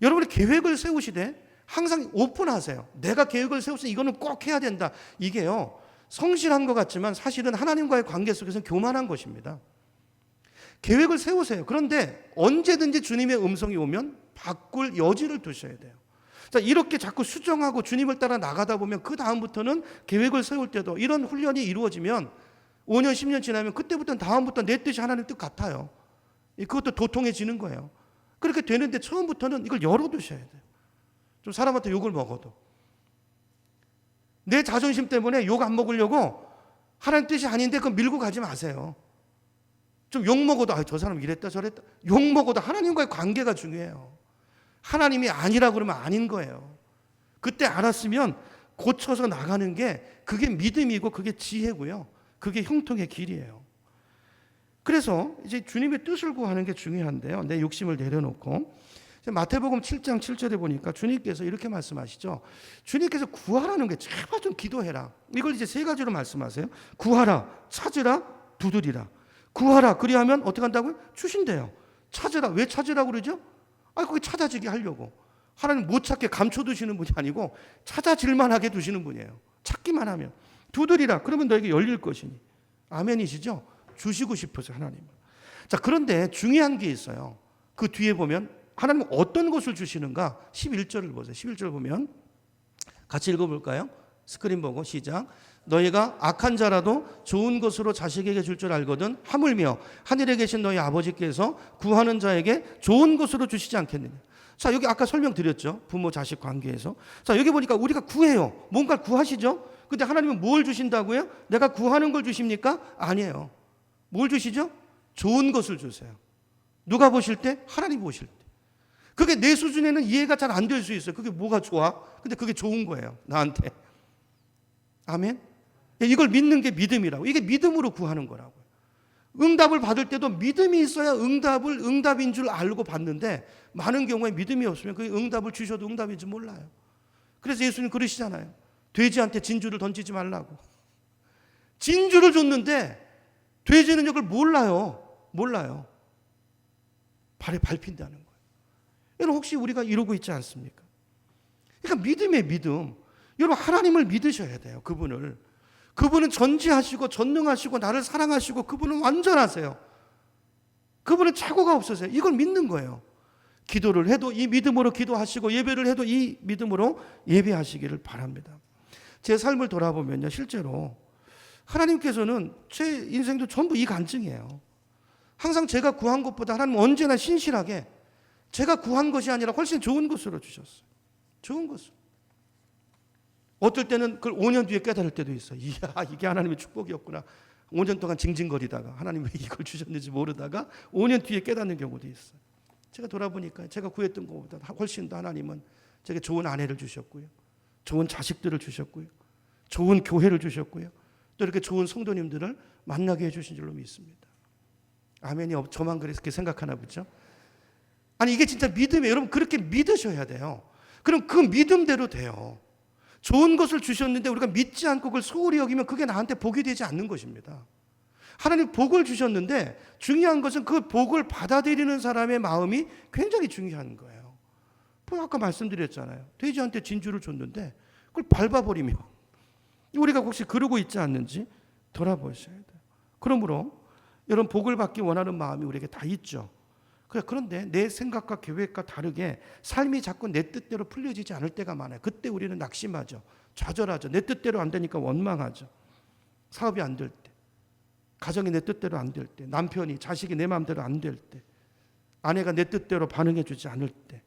여러분이 계획을 세우시되 항상 오픈하세요. 내가 계획을 세웠으니 이거는 꼭 해야 된다. 이게요, 성실한 것 같지만 사실은 하나님과의 관계 속에서는 교만한 것입니다. 계획을 세우세요. 그런데 언제든지 주님의 음성이 오면 바꿀 여지를 두셔야 돼요. 자, 이렇게 자꾸 수정하고 주님을 따라 나가다 보면 그 다음부터는 계획을 세울 때도 이런 훈련이 이루어지면 5년, 10년 지나면 그때부터는 다음부터 내 뜻이 하나님 뜻 같아요. 그것도 도통해지는 거예요. 그렇게 되는데 처음부터는 이걸 열어두셔야 돼요. 좀 사람한테 욕을 먹어도. 내 자존심 때문에 욕 안 먹으려고 하나님 뜻이 아닌데 그거 밀고 가지 마세요. 좀 욕 먹어도 저 사람 이랬다 저랬다. 욕 먹어도 하나님과의 관계가 중요해요. 하나님이 아니라 그러면 아닌 거예요. 그때 알았으면 고쳐서 나가는 게 그게 믿음이고 그게 지혜고요. 그게 형통의 길이에요. 그래서 이제 주님의 뜻을 구하는 게 중요한데요. 내 욕심을 내려놓고 마태복음 7장 7절에 보니까 주님께서 이렇게 말씀하시죠. 주님께서 구하라는 게 제발 좀 기도해라. 이걸 이제 세 가지로 말씀하세요. 구하라, 찾으라, 두드리라. 구하라, 그리하면 어떻게 한다고요? 주신대요. 찾으라, 왜 찾으라고 그러죠? 거기 찾아지게 하려고. 하나님 못 찾게 감춰두시는 분이 아니고 찾아질만 하게 두시는 분이에요. 찾기만 하면. 두드리라, 그러면 너에게 열릴 것이니. 아멘이시죠? 주시고 싶어서 하나님은. 자, 그런데 중요한 게 있어요. 그 뒤에 보면 하나님은 어떤 것을 주시는가? 11절을 보세요. 11절 보면 같이 읽어볼까요? 스크린 보고 시작. 너희가 악한 자라도 좋은 것으로 자식에게 줄 줄 알거든 하물며 하늘에 계신 너희 아버지께서 구하는 자에게 좋은 것으로 주시지 않겠느냐. 자, 여기 아까 설명드렸죠. 부모 자식 관계에서. 자, 여기 보니까 우리가 구해요. 뭔가를 구하시죠. 근데 하나님은 뭘 주신다고요? 내가 구하는 걸 주십니까? 아니에요. 뭘 주시죠? 좋은 것을 주세요. 누가 보실 때? 하나님 보실 때. 그게 내 수준에는 이해가 잘 안 될 수 있어요. 그게 뭐가 좋아? 근데 그게 좋은 거예요, 나한테. 아멘? 이걸 믿는 게 믿음이라고. 이게 믿음으로 구하는 거라고요. 응답을 받을 때도 믿음이 있어야 응답을 응답인 줄 알고 받는데 많은 경우에 믿음이 없으면 그 응답을 주셔도 응답인지 몰라요. 그래서 예수님 그러시잖아요. 돼지한테 진주를 던지지 말라고. 진주를 줬는데 돼지는 이걸 몰라요. 발에 밟힌다는 거예요. 여러분 혹시 우리가 이러고 있지 않습니까? 그러니까 믿음의 믿음. 여러분 하나님을 믿으셔야 돼요. 그분은 전지하시고 전능하시고 나를 사랑하시고 그분은 완전하세요. 그분은 착오가 없으세요. 이걸 믿는 거예요. 기도를 해도 이 믿음으로 기도하시고 예배를 해도 이 믿음으로 예배하시기를 바랍니다. 제 삶을 돌아보면요, 실제로 하나님께서는 제 인생도 전부 이 간증이에요. 항상 제가 구한 것보다 하나님은 언제나 신실하게 제가 구한 것이 아니라 훨씬 좋은 것으로 주셨어요. 좋은 것으로. 어떨 때는 그걸 5년 뒤에 깨달을 때도 있어요. 이야, 이게 하나님의 축복이었구나. 5년 동안 징징거리다가 하나님 왜 이걸 주셨는지 모르다가 5년 뒤에 깨닫는 경우도 있어요. 제가 돌아보니까 제가 구했던 것보다 훨씬 더 하나님은 제게 좋은 아내를 주셨고요. 좋은 자식들을 주셨고요. 좋은 교회를 주셨고요. 또 이렇게 좋은 성도님들을 만나게 해주신 줄로 믿습니다. 아멘이 저만 그렇게 생각하나 보죠? 아니 이게 진짜 믿음이에요. 여러분 그렇게 믿으셔야 돼요. 그럼 그 믿음대로 돼요. 좋은 것을 주셨는데 우리가 믿지 않고 그걸 소홀히 여기면 그게 나한테 복이 되지 않는 것입니다. 하나님 복을 주셨는데 중요한 것은 그 복을 받아들이는 사람의 마음이 굉장히 중요한 거예요. 아까 말씀드렸잖아요. 돼지한테 진주를 줬는데 그걸 밟아버리면 우리가 혹시 그러고 있지 않는지 돌아보셔야 돼요. 그러므로 여러분 복을 받기 원하는 마음이 우리에게 다 있죠. 그런데 내 생각과 계획과 다르게 삶이 자꾸 내 뜻대로 풀려지지 않을 때가 많아요. 그때 우리는 낙심하죠. 좌절하죠. 내 뜻대로 안 되니까 원망하죠. 사업이 안 될 때, 가정이 내 뜻대로 안 될 때, 남편이 자식이 내 마음대로 안 될 때, 아내가 내 뜻대로 반응해 주지 않을 때,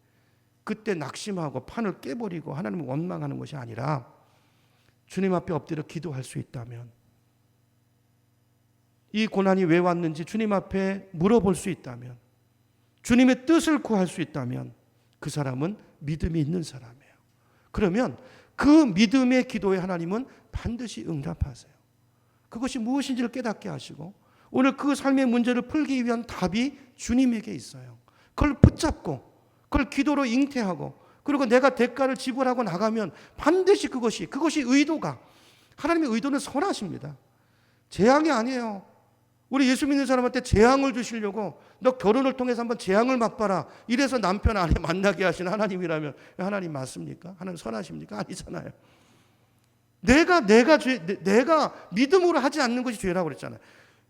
그때 낙심하고 판을 깨버리고 하나님을 원망하는 것이 아니라 주님 앞에 엎드려 기도할 수 있다면, 이 고난이 왜 왔는지 주님 앞에 물어볼 수 있다면, 주님의 뜻을 구할 수 있다면 그 사람은 믿음이 있는 사람이에요. 그러면 그 믿음의 기도에 하나님은 반드시 응답하세요. 그것이 무엇인지를 깨닫게 하시고 오늘 그 삶의 문제를 풀기 위한 답이 주님에게 있어요. 그걸 붙잡고 그걸 기도로 잉태하고 그리고 내가 대가를 지불하고 나가면 반드시 그것이 의도가, 하나님의 의도는 선하십니다. 재앙이 아니에요. 우리 예수 믿는 사람한테 재앙을 주시려고 너 결혼을 통해서 한번 재앙을 맛봐라. 이래서 남편 아내 만나게 하신 하나님이라면 하나님 맞습니까? 하나님 선하십니까? 아니잖아요. 내가 믿음으로 하지 않는 것이 죄라고 그랬잖아요.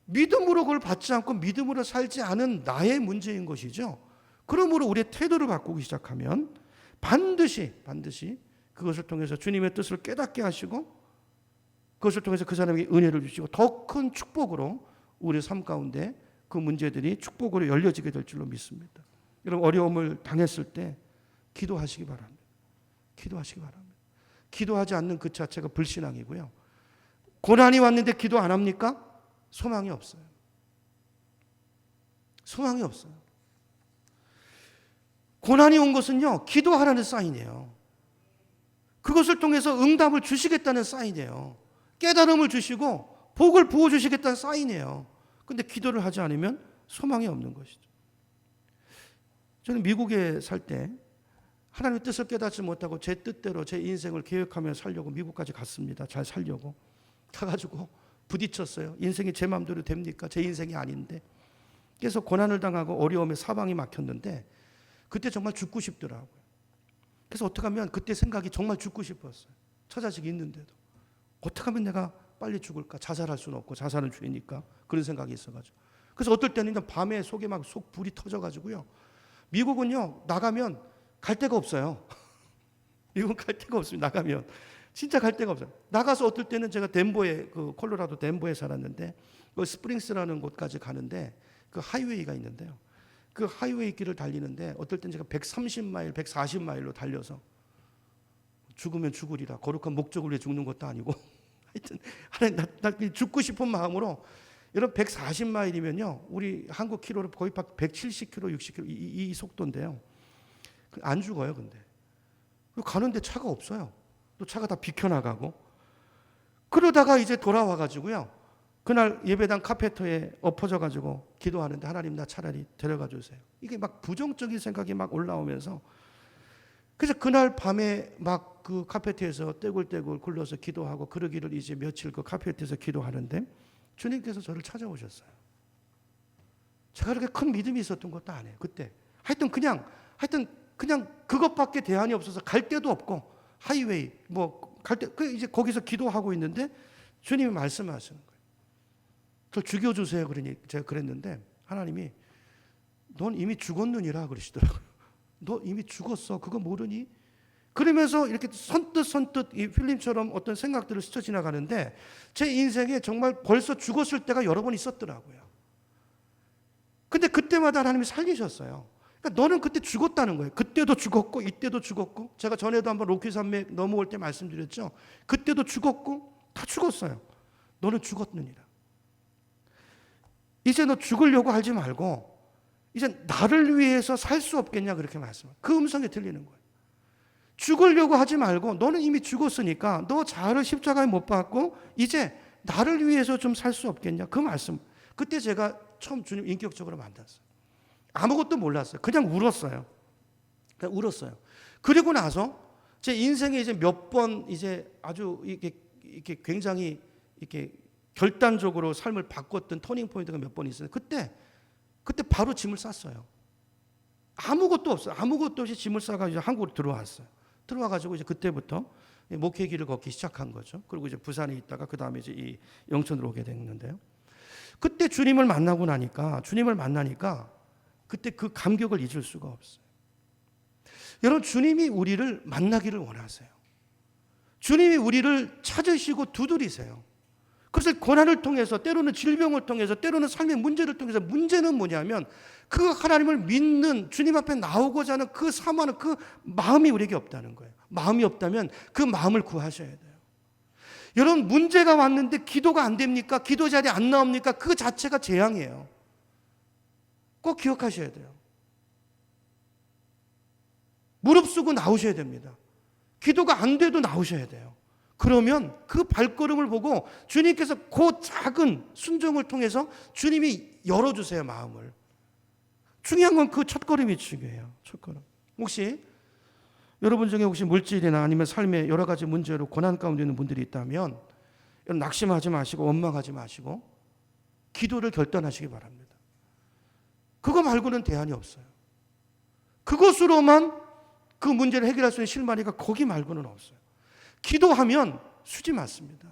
믿음으로 그걸 받지 않고 믿음으로 살지 않은 나의 문제인 것이죠. 그러므로 우리의 태도를 바꾸기 시작하면 반드시 그것을 통해서 주님의 뜻을 깨닫게 하시고 그것을 통해서 그 사람에게 은혜를 주시고 더 큰 축복으로 우리 삶 가운데 그 문제들이 축복으로 열려지게 될 줄로 믿습니다. 여러분 어려움을 당했을 때 기도하시기 바랍니다. 기도하시기 바랍니다. 기도하지 않는 그 자체가 불신앙이고요. 고난이 왔는데 기도 안 합니까? 소망이 없어요. 소망이 없어요. 고난이 온 것은요, 기도하라는 사인이에요. 그것을 통해서 응답을 주시겠다는 사인이에요. 깨달음을 주시고 복을 부어주시겠다는 사인이에요. 근데 기도를 하지 않으면 소망이 없는 것이죠. 저는 미국에 살 때 하나님의 뜻을 깨닫지 못하고 제 뜻대로 제 인생을 계획하며 살려고 미국까지 갔습니다. 잘 살려고. 가가지고 부딪혔어요. 인생이 제 마음대로 됩니까? 제 인생이 아닌데. 그래서 고난을 당하고 어려움에 사방이 막혔는데 그때 정말 죽고 싶더라고요. 그래서 어떻게 하면 그때 생각이 정말 죽고 싶었어요. 처자식이 있는데도. 어떻게 하면 내가 빨리 죽을까? 자살할 수는 없고 자살은 죄니까. 그런 생각이 있어가지고. 그래서 어떨 때는 밤에 속에 막 불이 터져가지고요. 미국은요, 나가면 갈 데가 없어요. 미국은 갈 데가 없습니다. 나가면. 진짜 갈 데가 없어요. 나가서 어떨 때는 제가 덴버에, 콜로라도 덴버에 살았는데, 그 스프링스라는 곳까지 가는데, 그 하이웨이가 있는데요. 그 하이웨이 길을 달리는데, 어떨 때는 제가 130마일, 140마일로 달려서, 죽으면 죽으리라. 거룩한 목적을 위해 죽는 것도 아니고, 하여튼, 하나님, 나 죽고 싶은 마음으로, 여러분 140마일이면요, 우리 한국 키로로 거의 170km, 60km 이 속도인데요. 안 죽어요, 근데. 가는데 차가 없어요. 또 차가 다 비켜나가고. 그러다가 이제 돌아와가지고요. 그날 예배당 카페터에 엎어져가지고 기도하는데 하나님 나 차라리 데려가 주세요. 이게 막 부정적인 생각이 막 올라오면서 그래서 그날 밤에 막 그 카페터에서 떼굴떼굴 굴러서 기도하고 그러기를 이제 며칠 그 카페터에서 기도하는데 주님께서 저를 찾아오셨어요. 제가 그렇게 큰 믿음이 있었던 것도 아니에요. 그때. 하여튼 그냥 그것밖에 대안이 없어서 갈 데도 없고 하이웨이 뭐 갈 때 이제 거기서 기도하고 있는데 주님이 말씀하시는 거예요. 저 죽여주세요. 그러니 제가 그랬는데 하나님이 넌 이미 죽었느니라 그러시더라고요. 너 이미 죽었어. 그거 모르니? 그러면서 이렇게 선뜻 이 필름처럼 어떤 생각들을 스쳐 지나가는데 제 인생에 정말 벌써 죽었을 때가 여러 번 있었더라고요. 근데 그때마다 하나님이 살리셨어요. 그러니까 너는 그때 죽었다는 거예요. 그때도 죽었고 이때도 죽었고 제가 전에도 한번 로키 산맥 넘어올 때 말씀드렸죠. 그때도 죽었고 다 죽었어요. 너는 죽었느니라. 이제 너 죽으려고 하지 말고 이제 나를 위해서 살 수 없겠냐 그렇게 말씀해요. 그 음성이 들리는 거예요. 죽으려고 하지 말고 너는 이미 죽었으니까 너 자아를 십자가에 못 박고 이제 나를 위해서 좀 살 수 없겠냐 그 말씀. 그때 제가 처음 주님 인격적으로 만났어요. 아무것도 몰랐어요. 그냥 울었어요. 그냥 울었어요. 그리고 나서 제 인생에 이제 몇 번 이제 아주 이렇게 굉장히 이렇게 결단적으로 삶을 바꿨던 터닝 포인트가 몇 번 있어요. 그때 바로 짐을 쌌어요. 아무것도 없어요. 아무것도 없이 짐을 싸가지고 한국으로 들어왔어요. 들어와가지고 이제 그때부터 목회 길을 걷기 시작한 거죠. 그리고 이제 부산에 있다가 그 다음에 이제 이 영천으로 오게 됐는데요. 그때 주님을 만나니까 그때 그 감격을 잊을 수가 없어요. 여러분 주님이 우리를 만나기를 원하세요. 주님이 우리를 찾으시고 두드리세요. 그래서 고난을 통해서 때로는 질병을 통해서 때로는 삶의 문제를 통해서 문제는 뭐냐면 그 하나님을 믿는 주님 앞에 나오고자 하는 그 사모하는 그 마음이 우리에게 없다는 거예요. 마음이 없다면 그 마음을 구하셔야 돼요. 여러분 문제가 왔는데 기도가 안 됩니까? 기도 자리에 안 나옵니까? 그 자체가 재앙이에요. 꼭 기억하셔야 돼요. 무릅쓰고 나오셔야 됩니다. 기도가 안 돼도 나오셔야 돼요. 그러면 그 발걸음을 보고 주님께서 그 작은 순종을 통해서 주님이 열어주세요, 마음을. 중요한 건 그 첫걸음이 중요해요. 첫걸음. 혹시 여러분 중에 혹시 물질이나 아니면 삶의 여러 가지 문제로 고난 가운데 있는 분들이 있다면 여러분 낙심하지 마시고 원망하지 마시고 기도를 결단하시기 바랍니다. 그거 말고는 대안이 없어요. 그것으로만 그 문제를 해결할 수 있는 실마리가 거기 말고는 없어요. 기도하면 수지 맞습니다.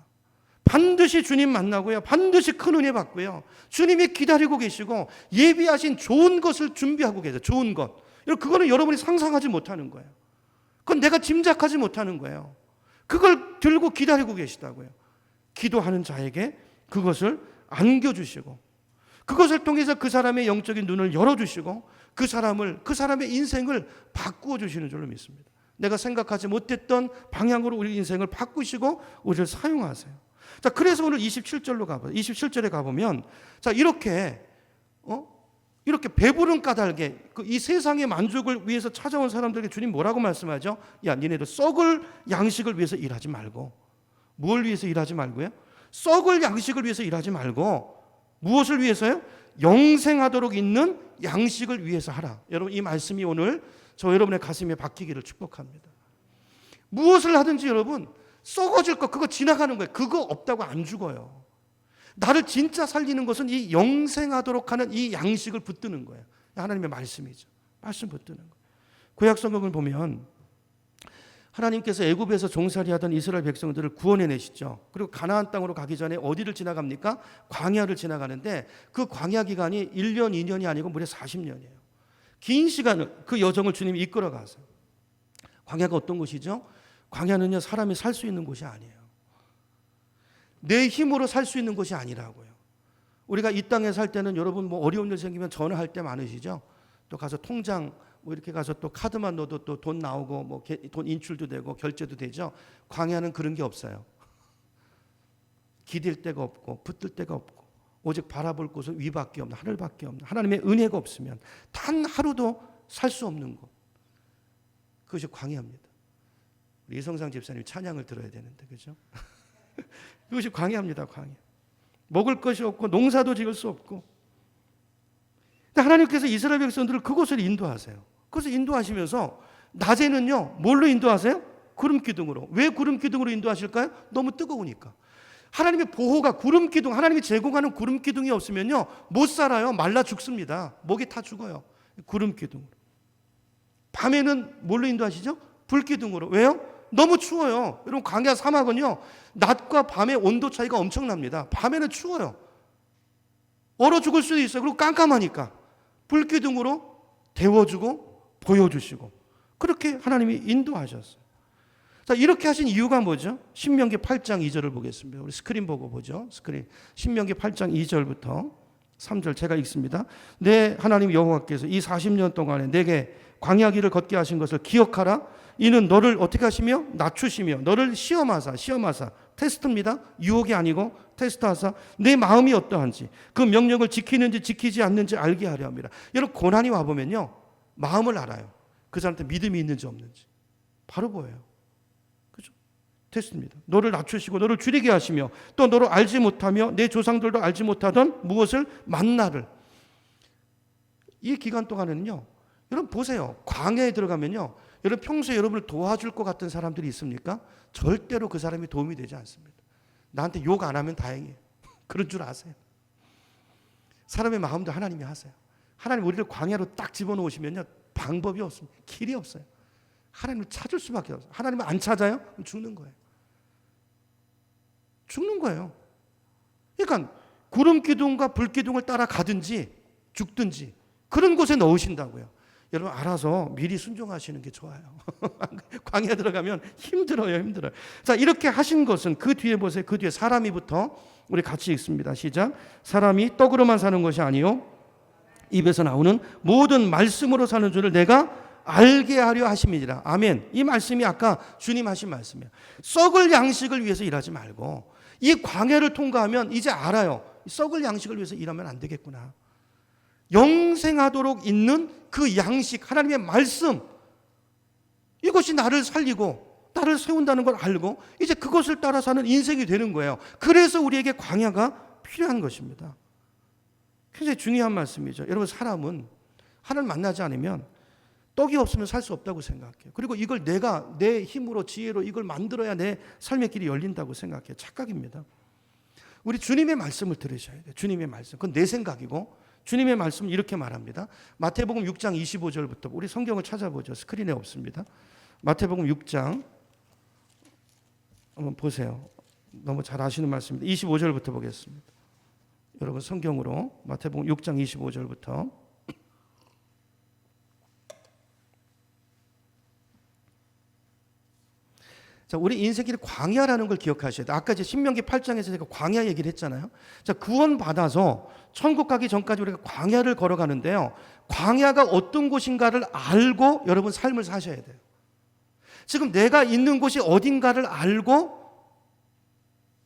반드시 주님 만나고요. 반드시 큰 은혜 받고요. 주님이 기다리고 계시고 예비하신 좋은 것을 준비하고 계세요. 좋은 것. 그거는 여러분이 상상하지 못하는 거예요. 그건 내가 짐작하지 못하는 거예요. 그걸 들고 기다리고 계시다고요. 기도하는 자에게 그것을 안겨주시고 그것을 통해서 그 사람의 영적인 눈을 열어주시고 그 사람의 인생을 바꾸어 주시는 줄로 믿습니다. 내가 생각하지 못했던 방향으로 우리 인생을 바꾸시고 우리를 사용하세요. 자, 그래서 오늘 27절로 가보죠. 27절에 가보면 자, 이렇게 배부른 까닭에 이 세상의 만족을 위해서 찾아온 사람들에게 주님 뭐라고 말씀하죠? 야, 니네들 썩을 양식을 위해서 일하지 말고. 뭘 위해서 일하지 말고요? 썩을 양식을 위해서 일하지 말고 무엇을 위해서요? 영생하도록 있는 양식을 위해서 하라. 여러분, 이 말씀이 오늘 저 여러분의 가슴에 박히기를 축복합니다. 무엇을 하든지 여러분 썩어질 거 그거 지나가는 거예요. 그거 없다고 안 죽어요. 나를 진짜 살리는 것은 이 영생하도록 하는 이 양식을 붙드는 거예요. 하나님의 말씀이죠. 말씀 붙드는 거예요. 구약 성경을 보면 하나님께서 애굽에서 종살이하던 이스라엘 백성들을 구원해내시죠. 그리고 가나안 땅으로 가기 전에 어디를 지나갑니까? 광야를 지나가는데 그 광야 기간이 1년, 2년이 아니고 무려 40년이에요. 긴 시간을 그 여정을 주님이 이끌어가세요. 광야가 어떤 곳이죠? 광야는요, 사람이 살 수 있는 곳이 아니에요. 내 힘으로 살 수 있는 곳이 아니라고요. 우리가 이 땅에 살 때는 여러분 뭐 어려운 일 생기면 전화할 때 많으시죠? 또 가서 통장 뭐 이렇게 가서 또 카드만 넣어도 또 돈 나오고 뭐 돈 인출도 되고 결제도 되죠. 광야는 그런 게 없어요. 기댈 데가 없고 붙들 데가 없고 오직 바라볼 곳은 위밖에 없는 하늘밖에 없는 하나님의 은혜가 없으면 단 하루도 살 수 없는 곳. 그것이 광야입니다. 우리 이성상 집사님 찬양을 들어야 되는데 그죠? 그것이 광야입니다. 광야. 먹을 것이 없고 농사도 지을 수 없고. 근데 하나님께서 이스라엘 백성들을 그곳을 인도하세요. 그것을 인도하시면서 낮에는요 뭘로 인도하세요? 구름 기둥으로. 왜 구름 기둥으로 인도하실까요? 너무 뜨거우니까. 하나님의 보호가 구름 기둥, 하나님이 제공하는 구름 기둥이 없으면요 못 살아요. 말라 죽습니다. 목이 타 죽어요. 구름 기둥으로. 밤에는 뭘로 인도하시죠? 불 기둥으로. 왜요? 너무 추워요. 여러분 광야 사막은요 낮과 밤의 온도 차이가 엄청납니다. 밤에는 추워요. 얼어 죽을 수도 있어요. 그리고 깜깜하니까 불 기둥으로 데워주고 보여주시고 그렇게 하나님이 인도하셨어요. 자, 이렇게 하신 이유가 뭐죠? 신명기 8장 2절을 보겠습니다. 우리 스크린 보고 보죠. 스크린. 신명기 8장 2절부터 3절 제가 읽습니다. 내 하나님 여호와께서 이 40년 동안에 내게 광야 길을 걷게 하신 것을 기억하라. 이는 너를 어떻게 하시며 낮추시며 너를 시험하사 테스트입니다. 유혹이 아니고 테스트하사 내 마음이 어떠한지 그 명령을 지키는지 지키지 않는지 알게 하려 합니다. 여러분 고난이 와보면요 마음을 알아요. 그 사람한테 믿음이 있는지 없는지 바로 보여요. 그죠? 테스트입니다. 너를 낮추시고 너를 줄이게 하시며 또 너를 알지 못하며 내 조상들도 알지 못하던 무엇을 만나를. 이 기간 동안에는요 여러분 보세요. 광야에 들어가면요 여러분 평소에 여러분을 도와줄 것 같은 사람들이 있습니까? 절대로 그 사람이 도움이 되지 않습니다. 나한테 욕 안 하면 다행이에요. 그런 줄 아세요. 사람의 마음도 하나님이 하세요. 하나님 우리를 광야로 딱 집어넣으시면요 방법이 없습니다. 길이 없어요. 하나님을 찾을 수밖에 없어요. 하나님을 안 찾아요? 그럼 죽는 거예요. 죽는 거예요. 그러니까 구름 기둥과 불 기둥을 따라 가든지 죽든지 그런 곳에 넣으신다고요. 여러분 알아서 미리 순종하시는 게 좋아요. 광야 들어가면 힘들어요. 자, 이렇게 하신 것은 그 뒤에 보세요. 그 뒤에 사람이부터 우리 같이 읽습니다. 시작. 사람이 떡으로만 사는 것이 아니요 입에서 나오는 모든 말씀으로 사는 줄을 내가 알게 하려 하심이니라. 아멘. 이 말씀이 아까 주님 하신 말씀이에요. 썩을 양식을 위해서 일하지 말고 이 광야를 통과하면 이제 알아요. 썩을 양식을 위해서 일하면 안 되겠구나. 영생하도록 있는 그 양식, 하나님의 말씀, 이것이 나를 살리고 나를 세운다는 걸 알고 이제 그것을 따라 사는 인생이 되는 거예요. 그래서 우리에게 광야가 필요한 것입니다. 굉장히 중요한 말씀이죠. 여러분 사람은 하나님 만나지 않으면 떡이 없으면 살 수 없다고 생각해요. 그리고 이걸 내가 내 힘으로 지혜로 이걸 만들어야 내 삶의 길이 열린다고 생각해요. 착각입니다. 우리 주님의 말씀을 들으셔야 돼요. 주님의 말씀. 그건 내 생각이고 주님의 말씀은 이렇게 말합니다. 마태복음 6장 25절부터 우리 성경을 찾아보죠. 스크린에 없습니다. 마태복음 6장 한번 보세요. 너무 잘 아시는 말씀입니다. 25절부터 보겠습니다. 여러분 성경으로 마태복음 6장 25절부터 자, 우리 인생길이 광야라는 걸 기억하셔야 돼요. 아까 이제 신명기 8장에서 제가 광야 얘기를 했잖아요. 자, 구원받아서 천국 가기 전까지 우리가 광야를 걸어가는데요. 광야가 어떤 곳인가를 알고 여러분 삶을 사셔야 돼요. 지금 내가 있는 곳이 어딘가를 알고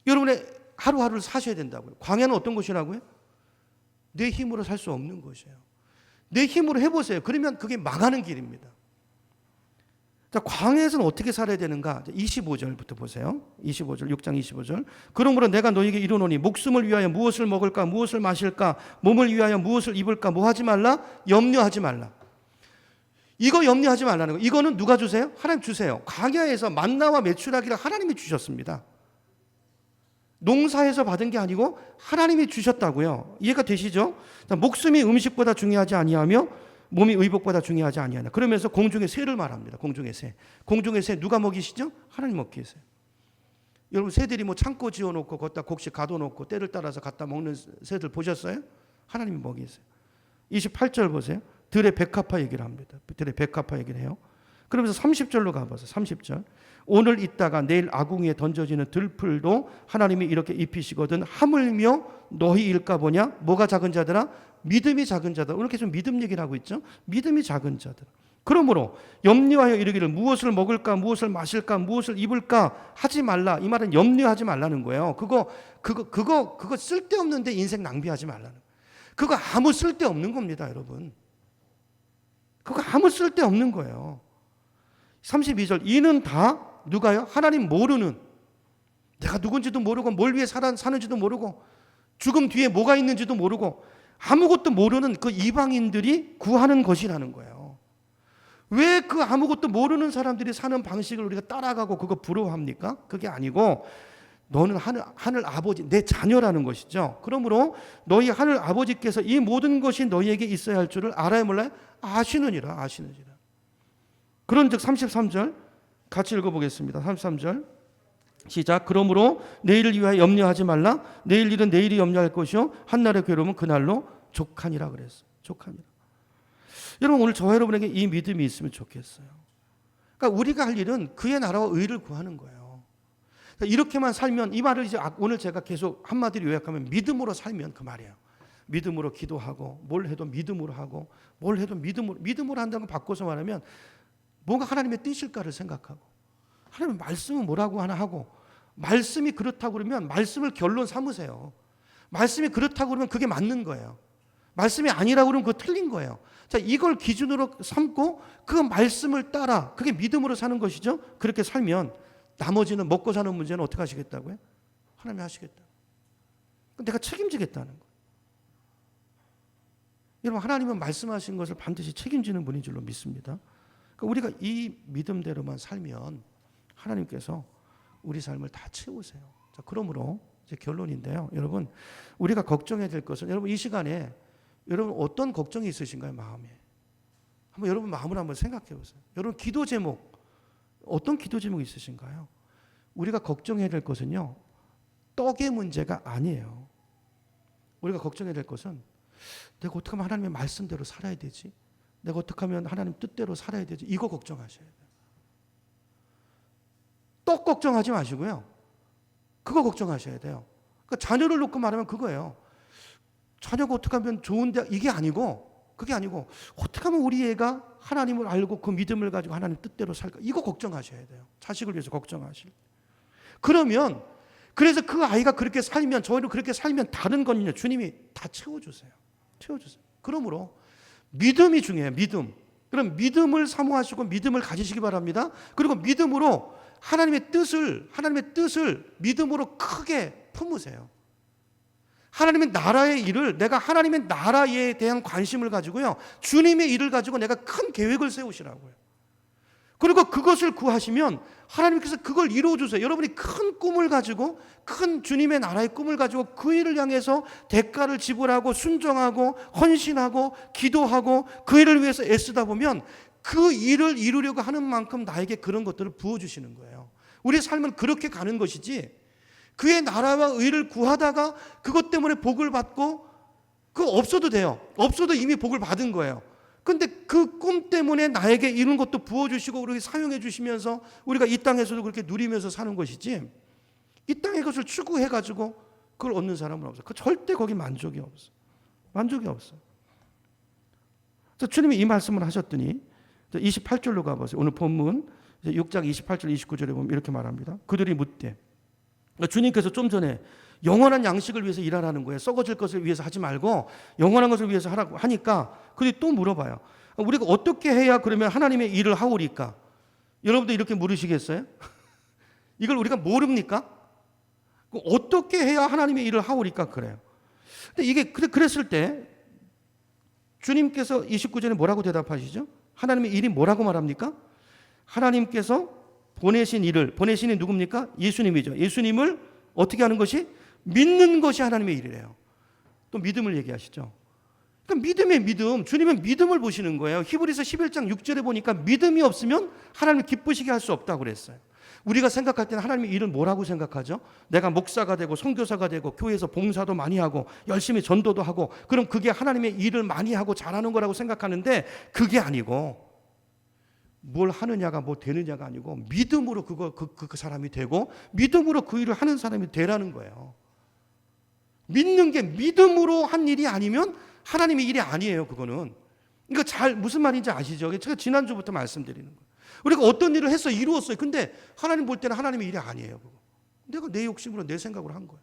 여러분의 하루하루를 사셔야 된다고요. 광야는 어떤 곳이라고요? 내 힘으로 살 수 없는 곳이에요. 내 힘으로 해보세요. 그러면 그게 망하는 길입니다. 자, 광야에서는 어떻게 살아야 되는가? 25절부터 보세요. 25절, 6장 25절. 그러므로 내가 너에게 이르노니 목숨을 위하여 무엇을 먹을까, 무엇을 마실까, 몸을 위하여 무엇을 입을까, 뭐 하지 말라? 염려하지 말라. 이거 염려하지 말라는 거. 이거는 누가 주세요? 하나님 주세요. 광야에서 만나와 메추라기를 하나님이 주셨습니다. 농사에서 받은 게 아니고 하나님이 주셨다고요. 이해가 되시죠? 자, 목숨이 음식보다 중요하지 아니하며 몸이 의복보다 중요하지 아니하나. 그러면서 공중의 새를 말합니다. 공중의 새. 공중의 새 누가 먹이시죠? 하나님 먹이세요. 여러분 새들이 뭐 창고 지어놓고 거기다 곡식 가둬놓고 때를 따라서 갖다 먹는 새들 보셨어요? 하나님이 먹이세요. 28절 보세요. 들의 백합화 얘기를 합니다. 들의 백합화 얘기를 해요. 그러면서 30절로 가보세요. 30절. 오늘 있다가 내일 아궁이에 던져지는 들풀도 하나님이 이렇게 입히시거든 하물며 너희 일까 보냐? 뭐가 작은 자들아? 믿음이 작은 자들. 이렇게 좀 믿음 얘기를 하고 있죠. 믿음이 작은 자들. 그러므로 염려하여 이르기를 무엇을 먹을까, 무엇을 마실까, 무엇을 입을까 하지 말라. 이 말은 염려하지 말라는 거예요. 그거 쓸데없는데 인생 낭비하지 말라는. 그거 아무 쓸데없는 겁니다, 여러분. 그거 아무 쓸데없는 거예요. 32절. 이는 다 누가요? 하나님 모르는. 내가 누군지도 모르고 뭘 위해 사는지도 모르고 죽음 뒤에 뭐가 있는지도 모르고 아무것도 모르는 그 이방인들이 구하는 것이라는 거예요. 왜 그 아무것도 모르는 사람들이 사는 방식을 우리가 따라가고 그거 부러워합니까? 그게 아니고 너는 하늘 아버지, 내 자녀라는 것이죠. 그러므로 너희 하늘 아버지께서 이 모든 것이 너희에게 있어야 할 줄을 알아야 몰라요? 아시느니라. 그런즉 33절 같이 읽어보겠습니다. 33절 시작. 그러므로 내일을 위하여 염려하지 말라. 내일 일은 내일이 염려할 것이요 한날의 괴로움은 그날로 족하니라 그랬어요. 족하니라. 여러분 오늘 저와 여러분에게 이 믿음이 있으면 좋겠어요. 그러니까 우리가 할 일은 그의 나라와 의를 구하는 거예요. 그러니까 이렇게만 살면 이 말을 이제 오늘 제가 계속 한마디로 요약하면 믿음으로 살면 그 말이에요. 믿음으로 기도하고 뭘 해도 믿음으로 하고 뭘 해도 믿음으로 한다는 걸 바꿔서 말하면 뭔가 하나님의 뜻일까를 생각하고 하나님 말씀은 뭐라고 하나 하고 말씀이 그렇다고 그러면 말씀을 결론 삼으세요. 말씀이 그렇다고 그러면 그게 맞는 거예요. 말씀이 아니라고 그러면 그거 틀린 거예요. 자, 이걸 기준으로 삼고 그 말씀을 따라 그게 믿음으로 사는 것이죠. 그렇게 살면 나머지는 먹고 사는 문제는 어떻게 하시겠다고요? 하나님이 하시겠다. 내가 책임지겠다는 거예요. 여러분 하나님은 말씀하신 것을 반드시 책임지는 분인 줄로 믿습니다. 그러니까 우리가 이 믿음대로만 살면 하나님께서 우리 삶을 다 채우세요. 자, 그러므로 이제 결론인데요. 여러분 우리가 걱정해야 될 것은 여러분 이 시간에 여러분 어떤 걱정이 있으신가요? 마음에. 한번 여러분 마음을 한번 생각해 보세요. 여러분 기도 제목 어떤 기도 제목이 있으신가요? 우리가 걱정해야 될 것은요. 떡의 문제가 아니에요. 우리가 걱정해야 될 것은 내가 어떻게 하면 하나님의 말씀대로 살아야 되지? 내가 어떻게 하면 하나님 뜻대로 살아야 되지? 이거 걱정하셔야 돼요. 떡 걱정하지 마시고요. 그거 걱정하셔야 돼요. 그러니까 자녀를 놓고 말하면 그거예요. 자녀가 어떻게 하면 좋은데 이게 아니고 그게 아니고 어떻게 하면 우리 애가 하나님을 알고 그 믿음을 가지고 하나님 뜻대로 살까? 이거 걱정하셔야 돼요. 자식을 위해서 걱정하실. 그러면 그래서 그 아이가 그렇게 살면 저희도 그렇게 살면 다른 건요. 주님이 다 채워주세요. 그러므로 믿음이 중요해요. 믿음. 그럼 믿음을 사모하시고 믿음을 가지시기 바랍니다. 그리고 믿음으로 하나님의 뜻을 믿음으로 크게 품으세요. 하나님의 나라의 일을 내가 하나님의 나라에 대한 관심을 가지고요. 주님의 일을 가지고 내가 큰 계획을 세우시라고요. 그리고 그것을 구하시면 하나님께서 그걸 이루어주세요. 여러분이 큰 꿈을 가지고, 큰 주님의 나라의 꿈을 가지고 그 일을 향해서 대가를 지불하고 순종하고 헌신하고 기도하고 그 일을 위해서 애쓰다 보면 그 일을 이루려고 하는 만큼 나에게 그런 것들을 부어주시는 거예요. 우리의 삶은 그렇게 가는 것이지, 그의 나라와 의를 구하다가 그것 때문에 복을 받고, 그거 없어도 돼요. 없어도 이미 복을 받은 거예요. 근데 그 꿈 때문에 나에게 이런 것도 부어주시고 우리에게 사용해 주시면서 우리가 이 땅에서도 그렇게 누리면서 사는 것이지, 이 땅의 것을 추구해가지고 그걸 얻는 사람은 없어요. 절대 거기 만족이 없어요. 만족이 없어요. 그래서 주님이 이 말씀을 하셨더니 28절로 가보세요. 오늘 본문 6장 28절 29절에 보면 이렇게 말합니다. 그들이 묻되, 주님께서 좀 전에 영원한 양식을 위해서 일하라는 거예요. 썩어질 것을 위해서 하지 말고 영원한 것을 위해서 하라고 하니까 그들이 또 물어봐요. 우리가 어떻게 해야 그러면 하나님의 일을 하오리까? 여러분도 이렇게 물으시겠어요? 이걸 우리가 모릅니까? 어떻게 해야 하나님의 일을 하오리까? 그래요. 근데 이게 그랬을 때 주님께서 29절에 뭐라고 대답하시죠? 하나님의 일이 뭐라고 말합니까? 하나님께서 보내신 일을, 보내신이 누굽니까? 예수님이죠. 예수님을 어떻게 하는 것이? 믿는 것이 하나님의 일이래요. 또 믿음을 얘기하시죠. 그러니까 믿음의 믿음, 주님은 믿음을 보시는 거예요. 히브리서 11장 6절에 보니까 믿음이 없으면 하나님을 기쁘시게 할 수 없다고 그랬어요. 우리가 생각할 때는 하나님의 일은 뭐라고 생각하죠? 내가 목사가 되고 선교사가 되고 교회에서 봉사도 많이 하고 열심히 전도도 하고, 그럼 그게 하나님의 일을 많이 하고 잘하는 거라고 생각하는데, 그게 아니고 뭘 하느냐가 뭐 되느냐가 아니고 믿음으로 그 사람이 되고 믿음으로 그 일을 하는 사람이 되라는 거예요. 믿는 게 믿음으로 한 일이 아니면 하나님의 일이 아니에요. 그거는. 그러니까 무슨 말인지 아시죠? 제가 지난주부터 말씀드리는 거예요. 우리가 어떤 일을 해서 이루었어요. 근데 하나님 볼 때는 하나님의 일이 아니에요. 그거. 내가 내 욕심으로 내 생각으로 한 거예요.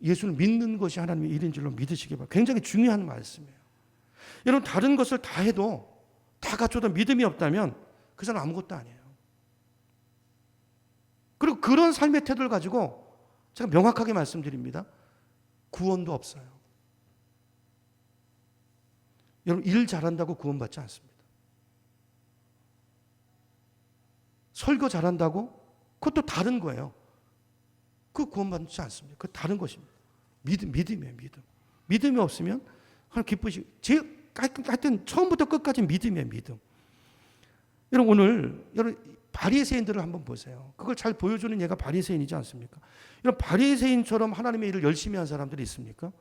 예수를 믿는 것이 하나님의 일인 줄로 믿으시기 바랍니다. 굉장히 중요한 말씀이에요. 여러분, 다른 것을 다 해도, 다 갖춰도 믿음이 없다면 그 사람 아무것도 아니에요. 그리고 그런 삶의 태도를 가지고 제가 명확하게 말씀드립니다. 구원도 없어요. 여러분, 일 잘한다고 구원받지 않습니다. 설교 잘한다고? 그것도 다른 거예요. 그 구원받지 않습니다. 그 다른 것입니다. 믿음이에요, 믿음. 믿음이 없으면 하나님 기쁘시. 하여튼 처음부터 끝까지 믿음이에요, 믿음. 여러분, 오늘 여러분 바리새인들을 한번 보세요. 그걸 잘 보여주는 얘가 바리새인이지 않습니까? 이런 바리새인처럼 하나님의 일을 열심히 한 사람들이 있습니까?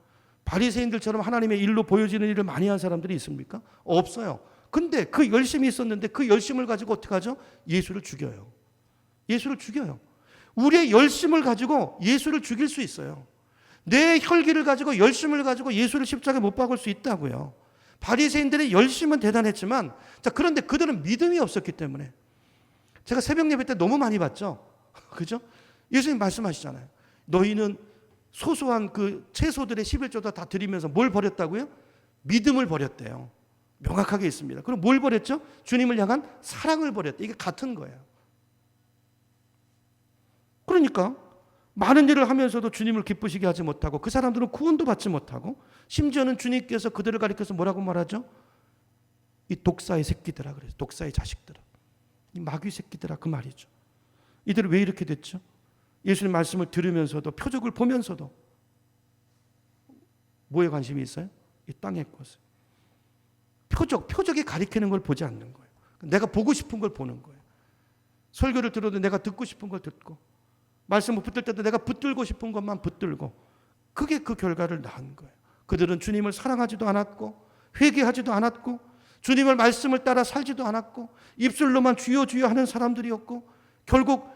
바리새인들처럼 하나님의 일로 보여지는 일을 많이 한 사람들이 있습니까? 없어요. 근데 그 열심히 있었는데 그 열심을 가지고 어떻게 하죠? 예수를 죽여요. 예수를 죽여요. 우리의 열심을 가지고 예수를 죽일 수 있어요. 내 혈기를 가지고 열심을 가지고 예수를 십자가에 못 박을 수 있다고요. 바리새인들의 열심은 대단했지만, 자, 그런데 그들은 믿음이 없었기 때문에, 제가 새벽 예배 때 너무 많이 봤죠. 그죠? 예수님 말씀하시잖아요. 너희는 소소한 그 채소들의 11조도 다 드리면서 뭘 버렸다고요? 믿음을 버렸대요. 명확하게 있습니다. 그럼 뭘 버렸죠? 주님을 향한 사랑을 버렸대. 이게 같은 거예요. 그러니까 많은 일을 하면서도 주님을 기쁘시게 하지 못하고, 그 사람들은 구원도 받지 못하고, 심지어는 주님께서 그들을 가리켜서 뭐라고 말하죠? 이 독사의 새끼들아 그래서, 독사의 자식들아, 이 마귀 새끼들아, 그 말이죠. 이들은 왜 이렇게 됐죠? 예수님 말씀을 들으면서도, 표적을 보면서도 뭐에 관심이 있어요? 이 땅의 것을. 표적이 가리키는 걸 보지 않는 거예요. 내가 보고 싶은 걸 보는 거예요. 설교를 들어도 내가 듣고 싶은 걸 듣고, 말씀을 붙들 때도 내가 붙들고 싶은 것만 붙들고, 그게 그 결과를 낳은 거예요. 그들은 주님을 사랑하지도 않았고, 회개하지도 않았고, 주님의 말씀을 따라 살지도 않았고, 입술로만 주여 주여 하는 사람들이었고, 결국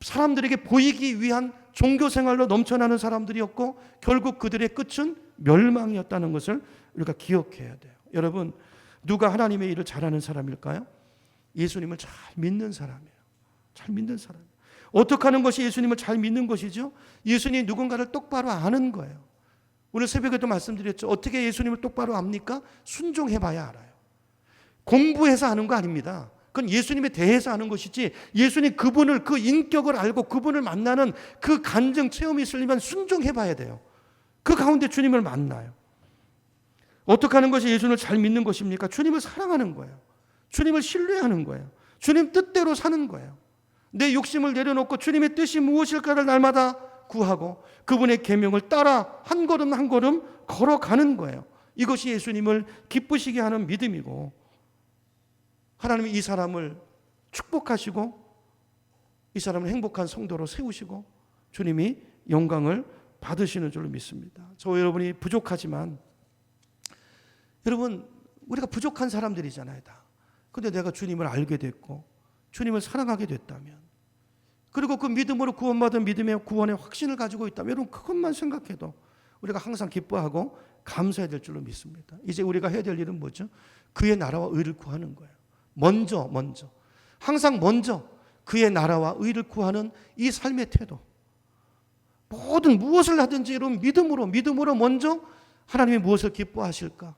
사람들에게 보이기 위한 종교 생활로 넘쳐나는 사람들이었고, 결국 그들의 끝은 멸망이었다는 것을 우리가 기억해야 돼요. 여러분, 누가 하나님의 일을 잘하는 사람일까요? 예수님을 잘 믿는 사람이에요. 잘 믿는 사람이에요. 어떻게 하는 것이 예수님을 잘 믿는 것이죠? 예수님이 누군가를 똑바로 아는 거예요. 오늘 새벽에도 말씀드렸죠. 어떻게 예수님을 똑바로 압니까? 순종해봐야 알아요. 공부해서 아는 거 아닙니다. 그건 예수님에 대해서 아는 것이지, 예수님 그분을, 그 인격을 알고 그분을 만나는 그 간증 체험이 있으려면 순종해봐야 돼요. 그 가운데 주님을 만나요. 어떻게 하는 것이 예수님을 잘 믿는 것입니까? 주님을 사랑하는 거예요. 주님을 신뢰하는 거예요. 주님 뜻대로 사는 거예요. 내 욕심을 내려놓고 주님의 뜻이 무엇일까를 날마다 구하고 그분의 계명을 따라 한 걸음 한 걸음 걸어가는 거예요. 이것이 예수님을 기쁘시게 하는 믿음이고, 하나님이 이 사람을 축복하시고 이 사람을 행복한 성도로 세우시고 주님이 영광을 받으시는 줄로 믿습니다. 저 여러분이 부족하지만, 여러분 우리가 부족한 사람들이잖아요 다. 근데 내가 주님을 알게 됐고 주님을 사랑하게 됐다면, 그리고 그 믿음으로 구원받은 믿음의 구원의 확신을 가지고 있다면, 여러분 그것만 생각해도 우리가 항상 기뻐하고 감사해야 될 줄로 믿습니다. 이제 우리가 해야 될 일은 뭐죠? 그의 나라와 의를 구하는 거예요. 먼저 항상 먼저 그의 나라와 의를 구하는 이 삶의 태도. 모든 무엇을 하든지 여러분 믿음으로 먼저 하나님이 무엇을 기뻐하실까,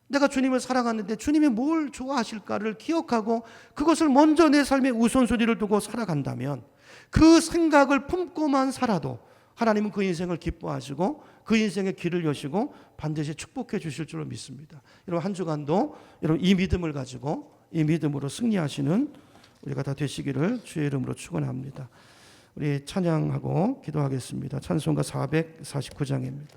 내가 주님을 사랑하는데 주님이 뭘 좋아하실까를 기억하고 그것을 먼저 내 삶의 우선순위를 두고 살아간다면, 그 생각을 품고만 살아도 하나님은 그 인생을 기뻐하시고 그 인생의 길을 여시고 반드시 축복해 주실 줄로 믿습니다. 여러분 한 주간도 여러분 이 믿음을 가지고 이 믿음으로 승리하시는 우리가 다 되시기를 주의 이름으로 축원합니다. 우리 찬양하고 기도하겠습니다. 찬송가 449장입니다.